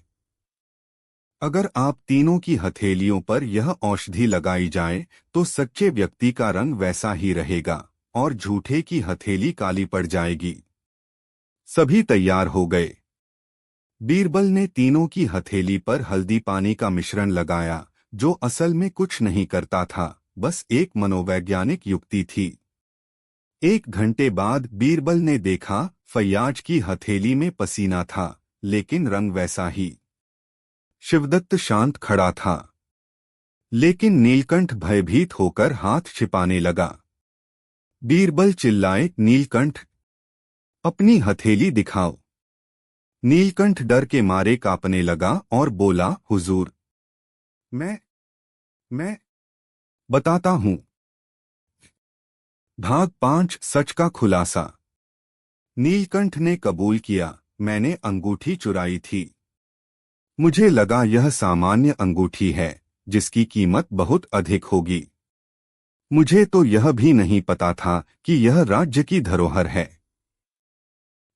अगर आप तीनों की हथेलियों पर यह औषधि लगाई जाए तो सच्चे व्यक्ति का रंग वैसा ही रहेगा और झूठे की हथेली काली पड़ जाएगी। सभी तैयार हो गए। बीरबल ने तीनों की हथेली पर हल्दी पानी का मिश्रण लगाया, जो असल में कुछ नहीं करता था, बस एक मनोवैज्ञानिक युक्ति थी। 1 घंटे बाद बीरबल ने देखा, फैयाज की हथेली में पसीना था, लेकिन रंग वैसा ही। शिवदत्त शांत खड़ा था, लेकिन नीलकंठ भयभीत होकर हाथ छिपाने लगा। बीरबल चिल्लाए, नीलकंठ, अपनी हथेली दिखाओ। नीलकंठ डर के मारे कांपने लगा और बोला, हुजूर, मैं बताता हूं। भाग 5, सच का खुलासा। नीलकंठ ने कबूल किया, मैंने अंगूठी चुराई थी। मुझे लगा यह सामान्य अंगूठी है जिसकी कीमत बहुत अधिक होगी। मुझे तो यह भी नहीं पता था कि यह राज्य की धरोहर है।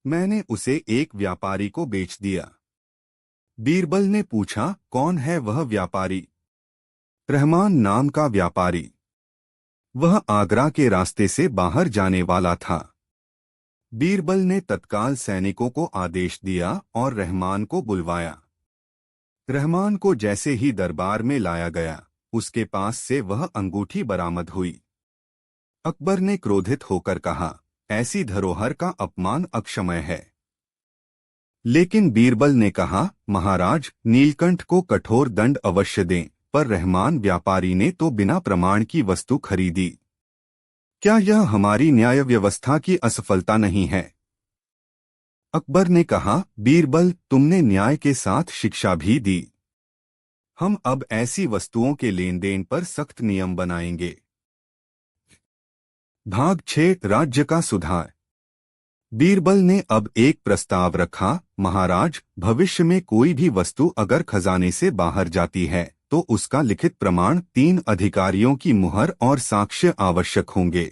मैंने उसे एक व्यापारी को बेच दिया। बीरबल ने पूछा, कौन है वह व्यापारी? रहमान नाम का व्यापारी। वह आगरा के रास्ते से बाहर जाने वाला था। बीरबल ने तत्काल सैनिकों को आदेश दिया और रहमान को बुलवाया। रहमान को जैसे ही दरबार में लाया गया, उसके पास से वह अंगूठी बरामद हुई। अकबर ने क्रोधित होकर कहा, ऐसी धरोहर का अपमान अक्षम्य है। लेकिन बीरबल ने कहा, महाराज, नीलकंठ को कठोर दंड अवश्य दें, पर रहमान व्यापारी ने तो बिना प्रमाण की वस्तु खरीदी। क्या यह हमारी न्याय व्यवस्था की असफलता नहीं है? अकबर ने कहा, बीरबल, तुमने न्याय के साथ शिक्षा भी दी। हम अब ऐसी वस्तुओं के लेन देन पर सख्त नियम बनाएंगे। भाग 6 राज्य का सुधार। बीरबल ने अब एक प्रस्ताव रखा, महाराज, भविष्य में कोई भी वस्तु अगर खजाने से बाहर जाती है तो उसका लिखित प्रमाण 3 अधिकारियों की मुहर और साक्ष्य आवश्यक होंगे।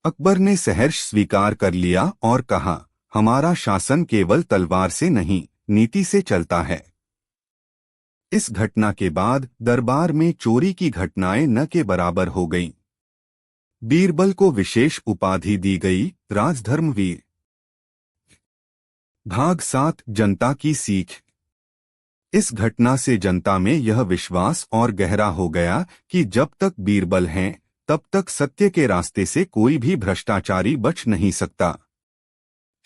अकबर ने सहर्ष स्वीकार कर लिया और कहा, हमारा शासन केवल तलवार से नहीं, नीति से चलता है। इस घटना के बाद दरबार में चोरी की घटनाएं न के बराबर हो गईं। बीरबल को विशेष उपाधि दी गई, राजधर्मवीर। भाग 7 जनता की सीख। इस घटना से जनता में यह विश्वास और गहरा हो गया कि जब तक बीरबल हैं, तब तक सत्य के रास्ते से कोई भी भ्रष्टाचारी बच नहीं सकता।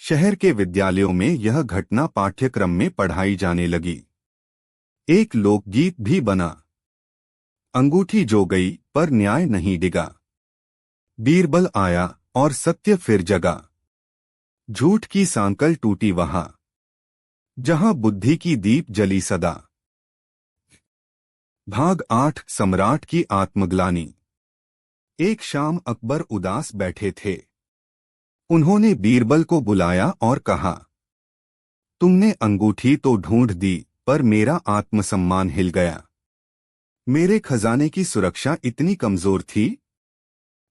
शहर के विद्यालयों में यह घटना पाठ्यक्रम में पढ़ाई जाने लगी। एक लोकगीत भी बना, अंगूठी जो गई पर न्याय नहीं डिगा। बीरबल आया और सत्य फिर जगा। झूठ की सांकल टूटी वहां जहां बुद्धि की दीप जली सदा। भाग 8 सम्राट की आत्मग्लानि। एक शाम अकबर उदास बैठे थे। उन्होंने बीरबल को बुलाया और कहा, तुमने अंगूठी तो ढूंढ दी, पर मेरा आत्मसम्मान हिल गया। मेरे खजाने की सुरक्षा इतनी कमजोर थी?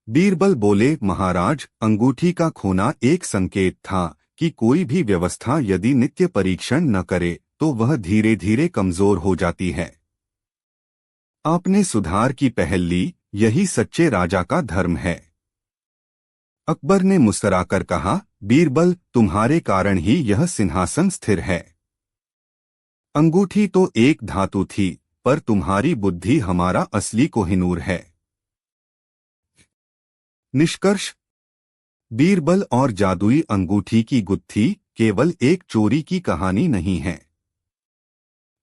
बीरबल बोले, महाराज, अंगूठी का खोना एक संकेत था कि कोई भी व्यवस्था यदि नित्य परीक्षण न करे तो वह धीरे धीरे कमजोर हो जाती है। आपने सुधार की पहल ली, यही सच्चे राजा का धर्म है। अकबर ने मुस्कुराकर कहा, बीरबल, तुम्हारे कारण ही यह सिंहासन स्थिर है। अंगूठी तो एक धातु थी, पर तुम्हारी बुद्धि हमारा असली कोहिनूर है। निष्कर्ष। बीरबल और जादुई अंगूठी की गुत्थी केवल एक चोरी की कहानी नहीं है।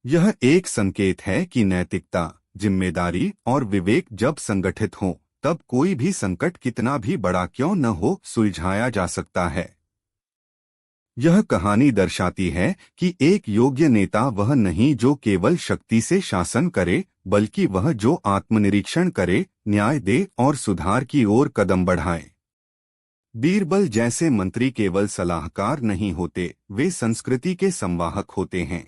यह एक संकेत है कि नैतिकता, जिम्मेदारी और विवेक जब संगठित हों, तब कोई भी संकट कितना भी बड़ा क्यों न हो, सुलझाया जा सकता है। यह कहानी दर्शाती है कि एक योग्य नेता वह नहीं जो केवल शक्ति से शासन करे, बल्कि वह जो आत्मनिरीक्षण करे, न्याय दे और सुधार की ओर कदम बढ़ाए। बीरबल जैसे मंत्री केवल सलाहकार नहीं होते, वे संस्कृति के संवाहक होते हैं।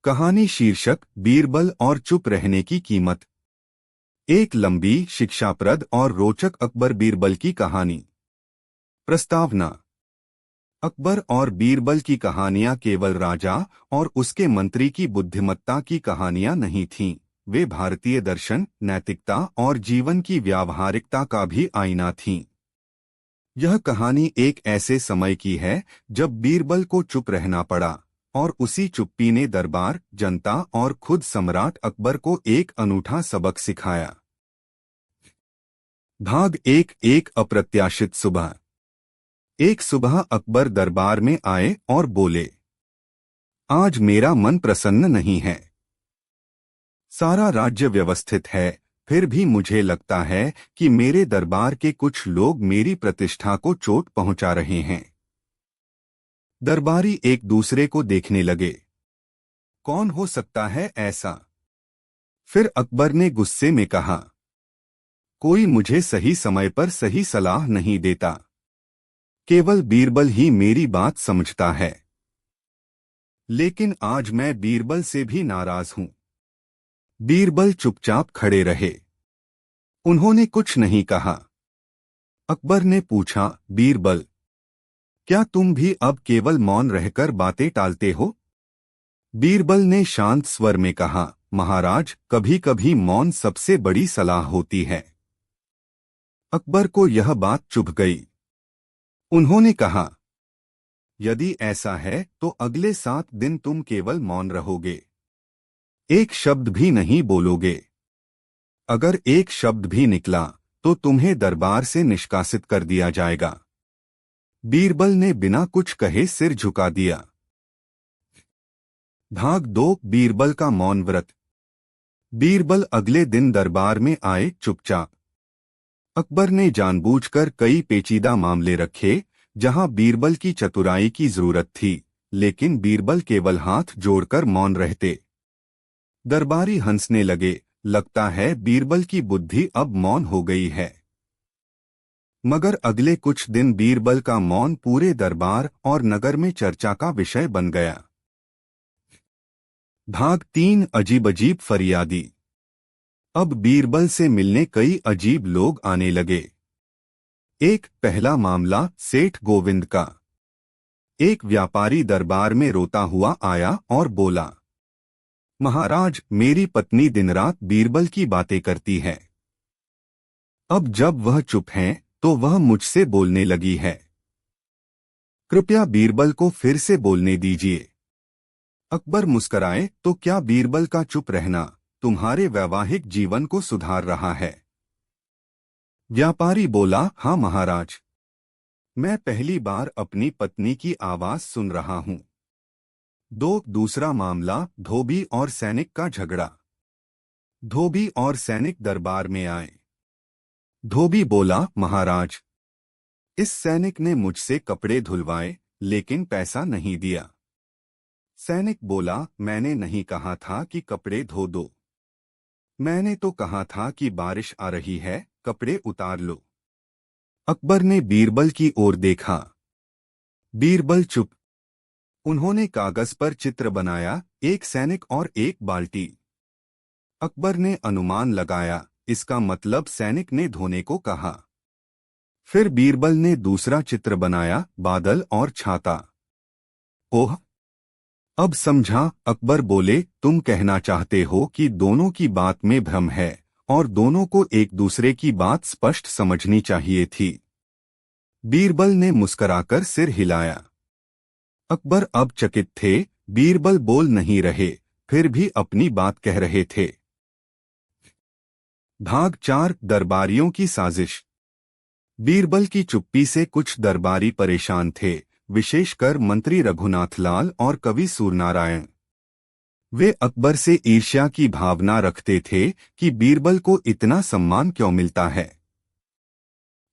कहानी शीर्षक, बीरबल और चुप रहने की कीमत। एक लंबी, शिक्षाप्रद और रोचक अकबर बीरबल की कहानी। प्रस्तावना। अकबर और बीरबल की कहानियां केवल राजा और उसके मंत्री की बुद्धिमत्ता की कहानियां नहीं थीं, वे भारतीय दर्शन, नैतिकता और जीवन की व्यावहारिकता का भी आईना थीं। यह कहानी एक ऐसे समय की है जब बीरबल को चुप रहना पड़ा, और उसी चुप्पी ने दरबार, जनता और खुद सम्राट अकबर को एक अनूठा सबक सिखाया। भाग 1 एक अप्रत्याशित सुबह। एक सुबह अकबर दरबार में आए और बोले, आज मेरा मन प्रसन्न नहीं है। सारा राज्य व्यवस्थित है, फिर भी मुझे लगता है कि मेरे दरबार के कुछ लोग मेरी प्रतिष्ठा को चोट पहुंचा रहे हैं। दरबारी एक दूसरे को देखने लगे। कौन हो सकता है ऐसा? फिर अकबर ने गुस्से में कहा, कोई मुझे सही समय पर सही सलाह नहीं देता। केवल बीरबल ही मेरी बात समझता है। लेकिन आज मैं बीरबल से भी नाराज हूं। बीरबल चुपचाप खड़े रहे। उन्होंने कुछ नहीं कहा। अकबर ने पूछा, बीरबल, क्या तुम भी अब केवल मौन रहकर बातें टालते हो? बीरबल ने शांत स्वर में कहा, महाराज, कभी कभी मौन सबसे बड़ी सलाह होती है। अकबर को यह बात चुभ गई। उन्होंने कहा, यदि ऐसा है तो अगले 7 दिन तुम केवल मौन रहोगे, एक शब्द भी नहीं बोलोगे। अगर एक शब्द भी निकला तो तुम्हें दरबार से निष्कासित कर दिया जाएगा। बीरबल ने बिना कुछ कहे सिर झुका दिया। भाग 2, बीरबल का मौन व्रत। बीरबल अगले दिन दरबार में आए चुपचाप। अकबर ने जानबूझकर कई पेचीदा मामले रखे जहां बीरबल की चतुराई की जरूरत थी, लेकिन बीरबल केवल हाथ जोड़कर मौन रहते। दरबारी हंसने लगे। लगता है बीरबल की बुद्धि अब मौन हो गई है। मगर अगले कुछ दिन बीरबल का मौन पूरे दरबार और नगर में चर्चा का विषय बन गया। भाग 3, अजीब अजीब फरियादी। अब बीरबल से मिलने कई अजीब लोग आने लगे। एक पहला मामला सेठ गोविंद का। एक व्यापारी दरबार में रोता हुआ आया और बोला, महाराज, मेरी पत्नी दिन रात बीरबल की बातें करती है। अब जब वह चुप हैं तो वह मुझसे बोलने लगी है। कृपया बीरबल को फिर से बोलने दीजिए। अकबर मुस्कराए, तो क्या बीरबल का चुप रहना तुम्हारे वैवाहिक जीवन को सुधार रहा है? व्यापारी बोला, हाँ महाराज, मैं पहली बार अपनी पत्नी की आवाज सुन रहा हूं। दूसरा मामला धोबी और सैनिक का झगड़ा। धोबी और सैनिक दरबार में आए। धोबी बोला, महाराज, इस सैनिक ने मुझसे कपड़े धुलवाए लेकिन पैसा नहीं दिया। सैनिक बोला, मैंने नहीं कहा था कि कपड़े धो दो। मैंने तो कहा था कि बारिश आ रही है, कपड़े उतार लो। अकबर ने बीरबल की ओर देखा। बीरबल चुप। उन्होंने कागज पर चित्र बनाया, एक सैनिक और एक बाल्टी। अकबर ने अनुमान लगाया, इसका मतलब सैनिक ने धोने को कहा। फिर बीरबल ने दूसरा चित्र बनाया, बादल और छाता। ओह, अब समझा। अकबर बोले, तुम कहना चाहते हो कि दोनों की बात में भ्रम है और दोनों को एक दूसरे की बात स्पष्ट समझनी चाहिए थी। बीरबल ने मुस्कराकर सिर हिलाया। अकबर अब चकित थे। बीरबल बोल नहीं रहे, फिर भी अपनी बात कह रहे थे। भाग 4, दरबारियों की साजिश। बीरबल की चुप्पी से कुछ दरबारी परेशान थे, विशेषकर मंत्री रघुनाथ लाल और कवि सूरनारायण। वे अकबर से ईर्ष्या की भावना रखते थे कि बीरबल को इतना सम्मान क्यों मिलता है।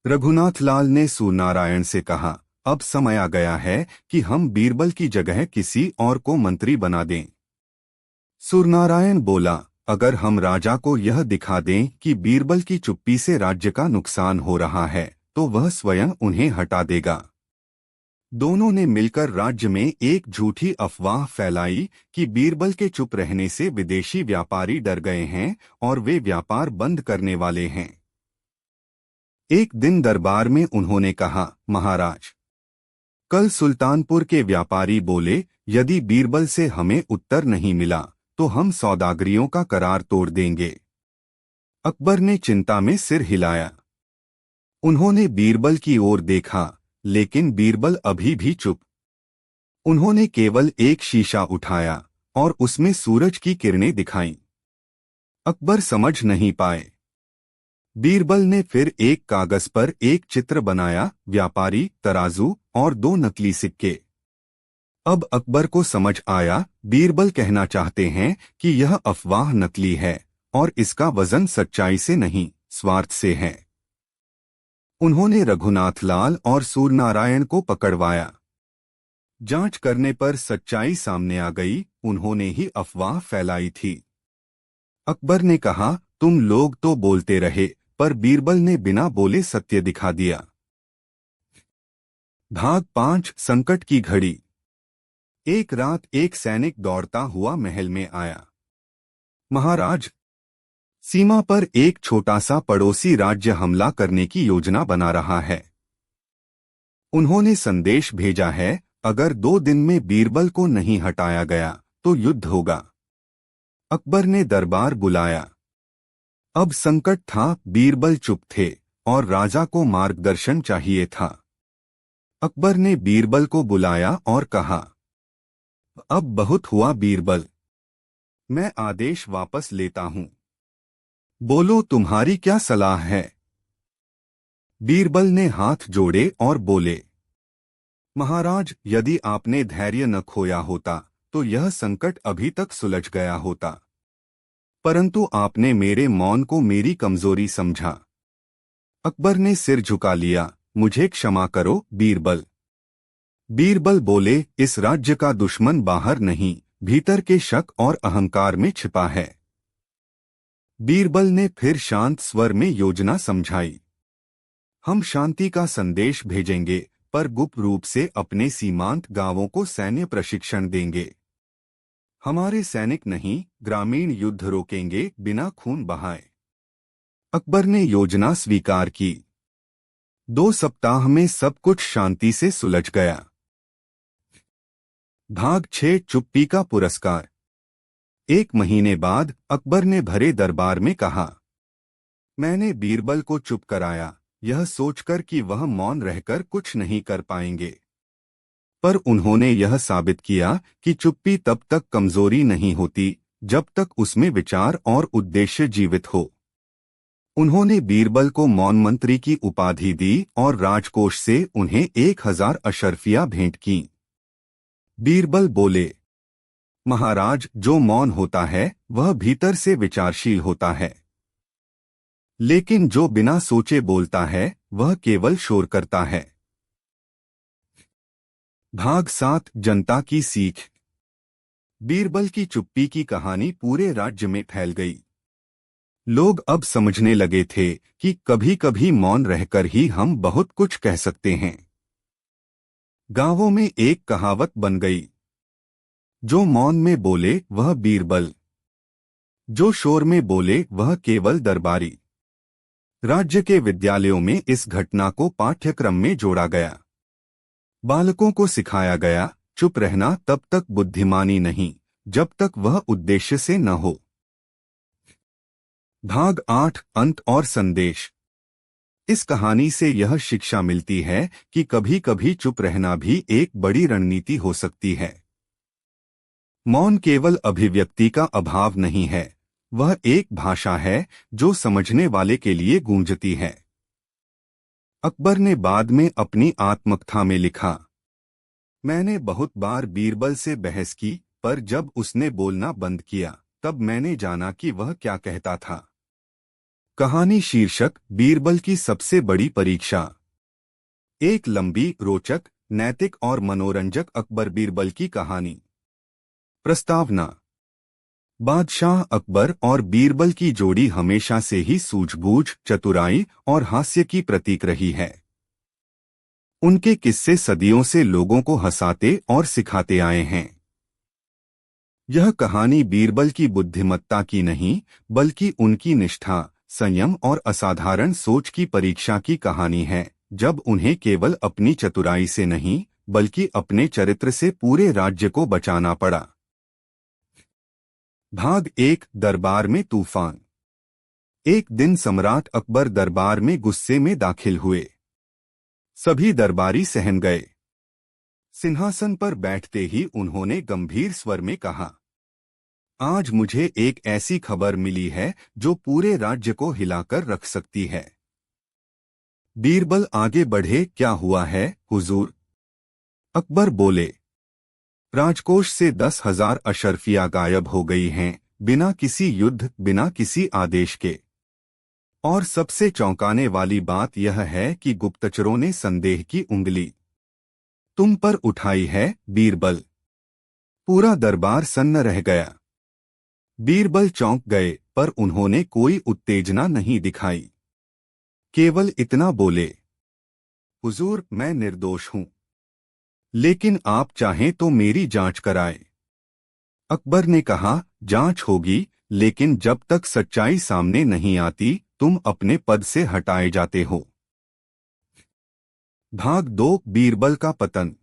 रघुनाथ लाल ने सूरनारायण से कहा, अब समय आ गया है कि हम बीरबल की जगह किसी और को मंत्री बना दें। सूरनारायण बोला, अगर हम राजा को यह दिखा दें कि बीरबल की चुप्पी से राज्य का नुकसान हो रहा है तो वह स्वयं उन्हें हटा देगा। दोनों ने मिलकर राज्य में एक झूठी अफवाह फैलाई कि बीरबल के चुप रहने से विदेशी व्यापारी डर गए हैं और वे व्यापार बंद करने वाले हैं। एक दिन दरबार में उन्होंने कहा, महाराज, कल सुल्तानपुर के व्यापारी बोले, यदि बीरबल से हमें उत्तर नहीं मिला तो हम सौदागरियों का करार तोड़ देंगे। अकबर ने चिंता में सिर हिलाया। उन्होंने बीरबल की ओर देखा, लेकिन बीरबल अभी भी चुप। उन्होंने केवल एक शीशा उठाया और उसमें सूरज की किरणें दिखाईं। अकबर समझ नहीं पाए। बीरबल ने फिर एक कागज पर एक चित्र बनाया, व्यापारी, तराजू और 2 नकली सिक्के। अब अकबर को समझ आया, बीरबल कहना चाहते हैं कि यह अफवाह नकली है और इसका वजन सच्चाई से नहीं, स्वार्थ से है। उन्होंने रघुनाथ लाल और सूरनारायण को पकड़वाया। जांच करने पर सच्चाई सामने आ गई, उन्होंने ही अफवाह फैलाई थी। अकबर ने कहा, तुम लोग तो बोलते रहे, पर बीरबल ने बिना बोले सत्य दिखा दिया। भाग 5, संकट की घड़ी। एक रात एक सैनिक दौड़ता हुआ महल में आया। महाराज, सीमा पर एक छोटा सा पड़ोसी राज्य हमला करने की योजना बना रहा है। उन्होंने संदेश भेजा है, अगर 2 दिन में बीरबल को नहीं हटाया गया तो युद्ध होगा। अकबर ने दरबार बुलाया। अब संकट था, बीरबल चुप थे और राजा को मार्गदर्शन चाहिए था। अकबर ने बीरबल को बुलाया और कहा, अब बहुत हुआ बीरबल, मैं आदेश वापस लेता हूं। बोलो, तुम्हारी क्या सलाह है? बीरबल ने हाथ जोड़े और बोले, महाराज, यदि आपने धैर्य न खोया होता तो यह संकट अभी तक सुलझ गया होता, परंतु आपने मेरे मौन को मेरी कमजोरी समझा। अकबर ने सिर झुका लिया। मुझे क्षमा करो बीरबल। बीरबल बोले, इस राज्य का दुश्मन बाहर नहीं, भीतर के शक और अहंकार में छिपा है। बीरबल ने फिर शांत स्वर में योजना समझाई। हम शांति का संदेश भेजेंगे, पर गुप्त रूप से अपने सीमांत गांवों को सैन्य प्रशिक्षण देंगे। हमारे सैनिक नहीं, ग्रामीण युद्ध रोकेंगे बिना खून बहाए। अकबर ने योजना स्वीकार की। 2 सप्ताह में सब कुछ शांति से सुलझ गया। भाग 6, चुप्पी का पुरस्कार। 1 महीने बाद अकबर ने भरे दरबार में कहा, मैंने बीरबल को चुप कराया, यह सोचकर कि वह मौन रहकर कुछ नहीं कर पाएंगे। पर उन्होंने यह साबित किया कि चुप्पी तब तक कमजोरी नहीं होती जब तक उसमें विचार और उद्देश्य जीवित हो। उन्होंने बीरबल को मौन मंत्री की उपाधि दी और राजकोष से उन्हें 1000 अशर्फियां भेंट की। बीरबल बोले, महाराज, जो मौन होता है वह भीतर से विचारशील होता है, लेकिन जो बिना सोचे बोलता है वह केवल शोर करता है। भाग 7, जनता की सीख। बीरबल की चुप्पी की कहानी पूरे राज्य में फैल गई। लोग अब समझने लगे थे कि कभी कभी मौन रहकर ही हम बहुत कुछ कह सकते हैं। गांवों में एक कहावत बन गई, जो मौन में बोले वह बीरबल, जो शोर में बोले वह केवल दरबारी। राज्य के विद्यालयों में इस घटना को पाठ्यक्रम में जोड़ा गया। बालकों को सिखाया गया, चुप रहना तब तक बुद्धिमानी नहीं जब तक वह उद्देश्य से न हो। भाग 8, अंत और संदेश। इस कहानी से यह शिक्षा मिलती है कि कभी कभी चुप रहना भी एक बड़ी रणनीति हो सकती है। मौन केवल अभिव्यक्ति का अभाव नहीं है, वह एक भाषा है जो समझने वाले के लिए गूंजती है। अकबर ने बाद में अपनी आत्मकथा में लिखा, मैंने बहुत बार बीरबल से बहस की, पर जब उसने बोलना बंद किया तब मैंने जाना कि वह क्या कहता था। कहानी शीर्षक, बीरबल की सबसे बड़ी परीक्षा। एक लंबी, रोचक, नैतिक और मनोरंजक अकबर बीरबल की कहानी। प्रस्तावना। बादशाह अकबर और बीरबल की जोड़ी हमेशा से ही सूझबूझ, चतुराई और हास्य की प्रतीक रही है। उनके किस्से सदियों से लोगों को हंसाते और सिखाते आए हैं। यह कहानी बीरबल की बुद्धिमत्ता की नहीं, बल्कि उनकी निष्ठा, संयम और असाधारण सोच की परीक्षा की कहानी है, जब उन्हें केवल अपनी चतुराई से नहीं, बल्कि अपने चरित्र से पूरे राज्य को बचाना पड़ा। भाग 1, दरबार में तूफान। एक दिन सम्राट अकबर दरबार में गुस्से में दाखिल हुए। सभी दरबारी सहम गए। सिंहासन पर बैठते ही उन्होंने गंभीर स्वर में कहा, आज मुझे एक ऐसी खबर मिली है जो पूरे राज्य को हिलाकर रख सकती है। बीरबल आगे बढ़े, क्या हुआ है हुजूर? अकबर बोले, राजकोष से 10,000 अशर्फियां गायब हो गई हैं, बिना किसी युद्ध, बिना किसी आदेश के। और सबसे चौंकाने वाली बात यह है कि गुप्तचरों ने संदेह की उंगली तुम पर उठाई है, बीरबल। पूरा दरबार सन्न रह गया। बीरबल चौंक गए, पर उन्होंने कोई उत्तेजना नहीं दिखाई। केवल इतना बोले, हुजूर, मैं निर्दोष हूं। लेकिन आप चाहें तो मेरी जांच कराएं। अकबर ने कहा, जांच होगी, लेकिन जब तक सच्चाई सामने नहीं आती तुम अपने पद से हटाए जाते हो। भाग 2 बीरबल का पतन।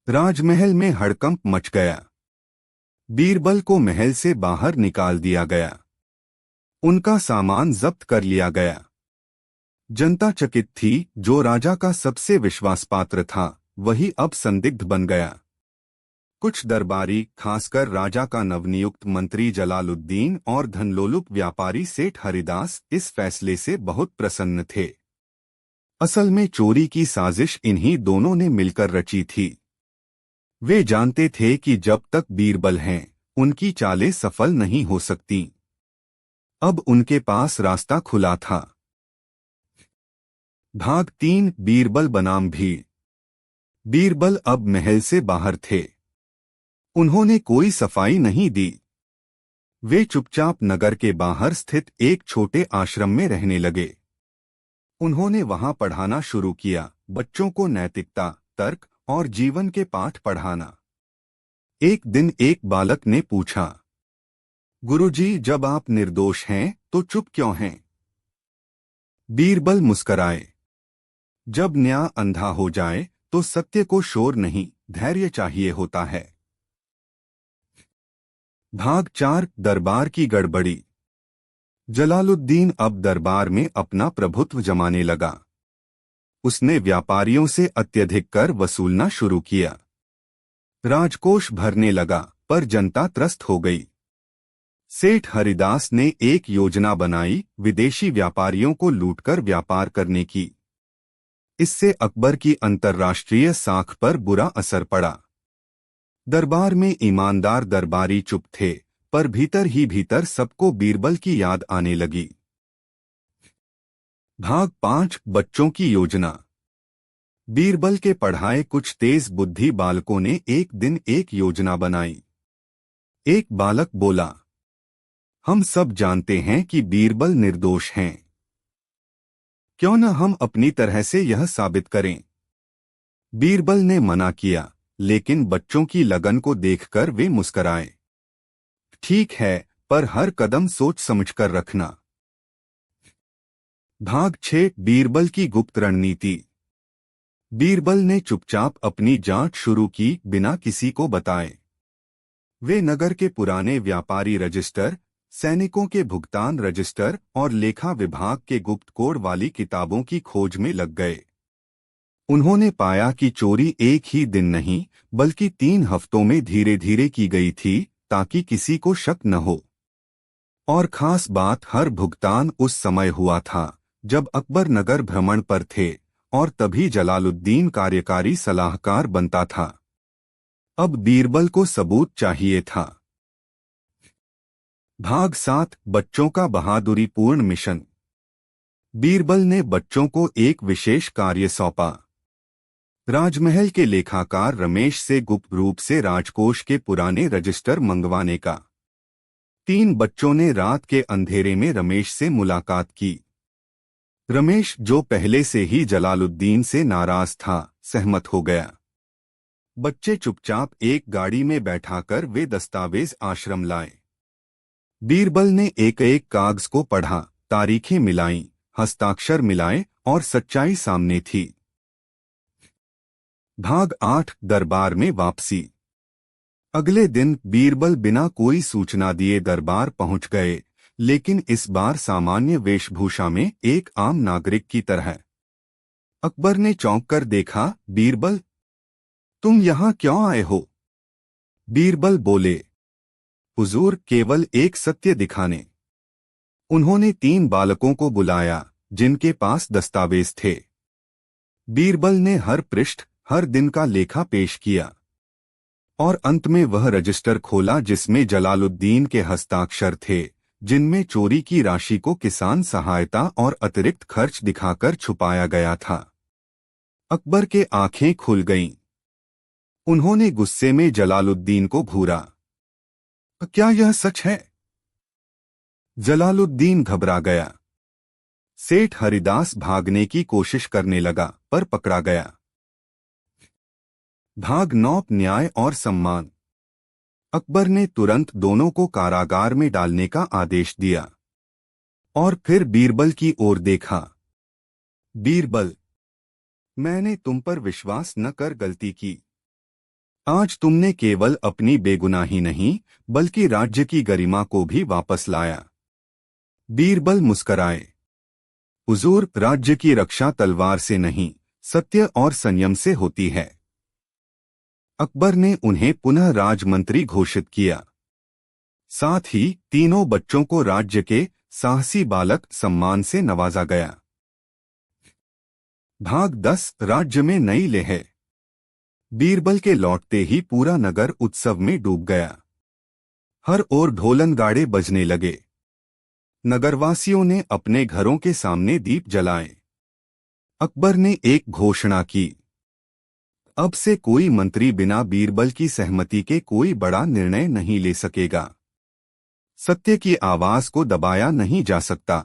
राजमहल में हड़कंप मच गया। बीरबल को महल से बाहर निकाल दिया गया। उनका सामान जब्त कर लिया गया। जनता चकित थी। जो राजा का सबसे विश्वासपात्र था वही अब संदिग्ध बन गया। कुछ दरबारी, खासकर राजा का नवनियुक्त मंत्री जलालुद्दीन और धनलोलुप व्यापारी सेठ हरिदास, इस फैसले से बहुत प्रसन्न थे। असल में चोरी की साजिश इन्हीं दोनों ने मिलकर रची थी। वे जानते थे कि जब तक बीरबल हैं उनकी चालें सफल नहीं हो सकती। अब उनके पास रास्ता खुला था। भाग 3 बीरबल बनाम भीड़। बीरबल अब महल से बाहर थे। उन्होंने कोई सफाई नहीं दी। वे चुपचाप नगर के बाहर स्थित एक छोटे आश्रम में रहने लगे। उन्होंने वहां पढ़ाना शुरू किया, बच्चों को नैतिकता, तर्क और जीवन के पाठ पढ़ाना। एक दिन एक बालक ने पूछा, गुरुजी, जब आप निर्दोष हैं तो चुप क्यों हैं? बीरबल मुस्कराए, जब न्याय अंधा हो जाए तो सत्य को शोर नहीं, धैर्य चाहिए होता है। भाग 4 दरबार की गड़बड़ी। जलालुद्दीन अब दरबार में अपना प्रभुत्व जमाने लगा। उसने व्यापारियों से अत्यधिक कर वसूलना शुरू किया। राजकोष भरने लगा, पर जनता त्रस्त हो गई। सेठ हरिदास ने एक योजना बनाई, विदेशी व्यापारियों को लूटकर व्यापार करने की। इससे अकबर की अंतर्राष्ट्रीय साख पर बुरा असर पड़ा। दरबार में ईमानदार दरबारी चुप थे, पर भीतर ही भीतर सबको बीरबल की याद आने लगी। भाग 5 बच्चों की योजना। बीरबल के पढ़ाए कुछ तेज बुद्धि बालकों ने एक दिन एक योजना बनाई। एक बालक बोला, हम सब जानते हैं कि बीरबल निर्दोष हैं। क्यों न हम अपनी तरह से यह साबित करें? बीरबल ने मना किया, लेकिन बच्चों की लगन को देखकर वे मुस्कराए। ठीक है, पर हर कदम सोच समझकर रखना। भाग 6 बीरबल की गुप्त रणनीति। बीरबल ने चुपचाप अपनी जांच शुरू की, बिना किसी को बताए। वे नगर के पुराने व्यापारी रजिस्टर, सैनिकों के भुगतान रजिस्टर और लेखा विभाग के गुप्त कोड वाली किताबों की खोज में लग गए। उन्होंने पाया कि चोरी एक ही दिन नहीं, बल्कि 3 हफ्तों में धीरे धीरे की गई थी, ताकि किसी को शक न हो। और खास बात, हर भुगतान उस समय हुआ था जब अकबर नगर भ्रमण पर थे, और तभी जलालुद्दीन कार्यकारी सलाहकार बनता था। अब बीरबल को सबूत चाहिए था। भाग 7 बच्चों का बहादुरीपूर्ण मिशन। बीरबल ने बच्चों को एक विशेष कार्य सौंपा। राजमहल के लेखाकार रमेश से गुप्त रूप से राजकोष के पुराने रजिस्टर मंगवाने का। 3 बच्चों ने रात के अंधेरे में रमेश से मुलाकात की। रमेश, जो पहले से ही जलालुद्दीन से नाराज था, सहमत हो गया। बच्चे चुपचाप एक गाड़ी में बैठाकर वे दस्तावेज आश्रम लाए। बीरबल ने एक एक कागज को पढ़ा, तारीखें मिलाईं, हस्ताक्षर मिलाए और सच्चाई सामने थी। भाग 8 दरबार में वापसी। अगले दिन बीरबल बिना कोई सूचना दिए दरबार पहुंच गए, लेकिन इस बार सामान्य वेशभूषा में, एक आम नागरिक की तरह। अकबर ने चौंक कर देखा, बीरबल, तुम यहाँ क्यों आए हो? बीरबल बोले, हुजूर, केवल एक सत्य दिखाने। उन्होंने 3 बालकों को बुलाया, जिनके पास दस्तावेज थे। बीरबल ने हर पृष्ठ, हर दिन का लेखा पेश किया, और अंत में वह रजिस्टर खोला जिसमें जलालुद्दीन के हस्ताक्षर थे, जिनमें चोरी की राशि को किसान सहायता और अतिरिक्त खर्च दिखाकर छुपाया गया था। अकबर के आंखें खुल गईं। उन्होंने गुस्से में जलालुद्दीन को घूरा, क्या यह सच है? जलालुद्दीन घबरा गया। सेठ हरिदास भागने की कोशिश करने लगा, पर पकड़ा गया। भाग 9 न्याय और सम्मान। अकबर ने तुरंत दोनों को कारागार में डालने का आदेश दिया और फिर बीरबल की ओर देखा। बीरबल, मैंने तुम पर विश्वास न कर गलती की। आज तुमने केवल अपनी बेगुनाही नहीं बल्कि राज्य की गरिमा को भी वापस लाया। बीरबल मुस्कराए। हुजूर, राज्य की रक्षा तलवार से नहीं, सत्य और संयम से होती है। अकबर ने उन्हें पुनः राजमंत्री घोषित किया। साथ ही तीनों बच्चों को राज्य के साहसी बालक सम्मान से नवाजा गया। भाग 10 राज्य में नई लहर। बीरबल के लौटते ही पूरा नगर उत्सव में डूब गया। हर ओर ढोलन गाड़े बजने लगे। नगरवासियों ने अपने घरों के सामने दीप जलाए। अकबर ने एक घोषणा की। अब से कोई मंत्री बिना बीरबल की सहमति के कोई बड़ा निर्णय नहीं ले सकेगा। सत्य की आवाज को दबाया नहीं जा सकता।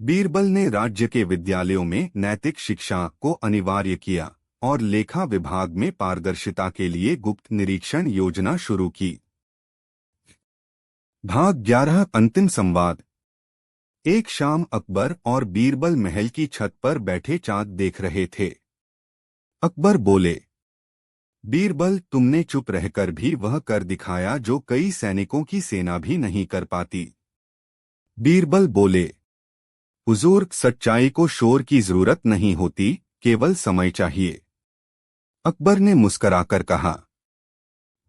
बीरबल ने राज्य के विद्यालयों में नैतिक शिक्षा को अनिवार्य किया और लेखा विभाग में पारदर्शिता के लिए गुप्त निरीक्षण योजना शुरू की। भाग 11 अंतिम संवाद। एक शाम अकबर और बीरबल महल की छत पर बैठे चांद देख रहे थे। अकबर बोले, बीरबल, तुमने चुप रहकर भी वह कर दिखाया जो कई सैनिकों की सेना भी नहीं कर पाती। बीरबल बोले, हुजूर, सच्चाई को शोर की जरूरत नहीं होती, केवल समय चाहिए। अकबर ने मुस्कराकर कहा,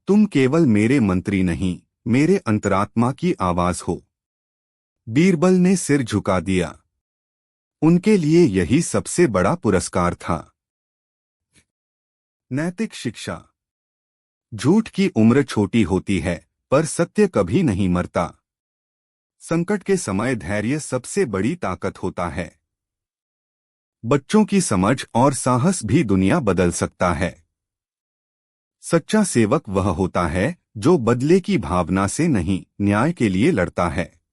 तुम केवल मेरे मंत्री नहीं, मेरे अंतरात्मा की आवाज हो। बीरबल ने सिर झुका दिया। उनके लिए यही सबसे बड़ा पुरस्कार था। नैतिक शिक्षा। झूठ की उम्र छोटी होती है, पर सत्य कभी नहीं मरता। संकट के समय धैर्य सबसे बड़ी ताकत होता है। बच्चों की समझ और साहस भी दुनिया बदल सकता है। सच्चा सेवक वह होता है जो बदले की भावना से नहीं, न्याय के लिए लड़ता है।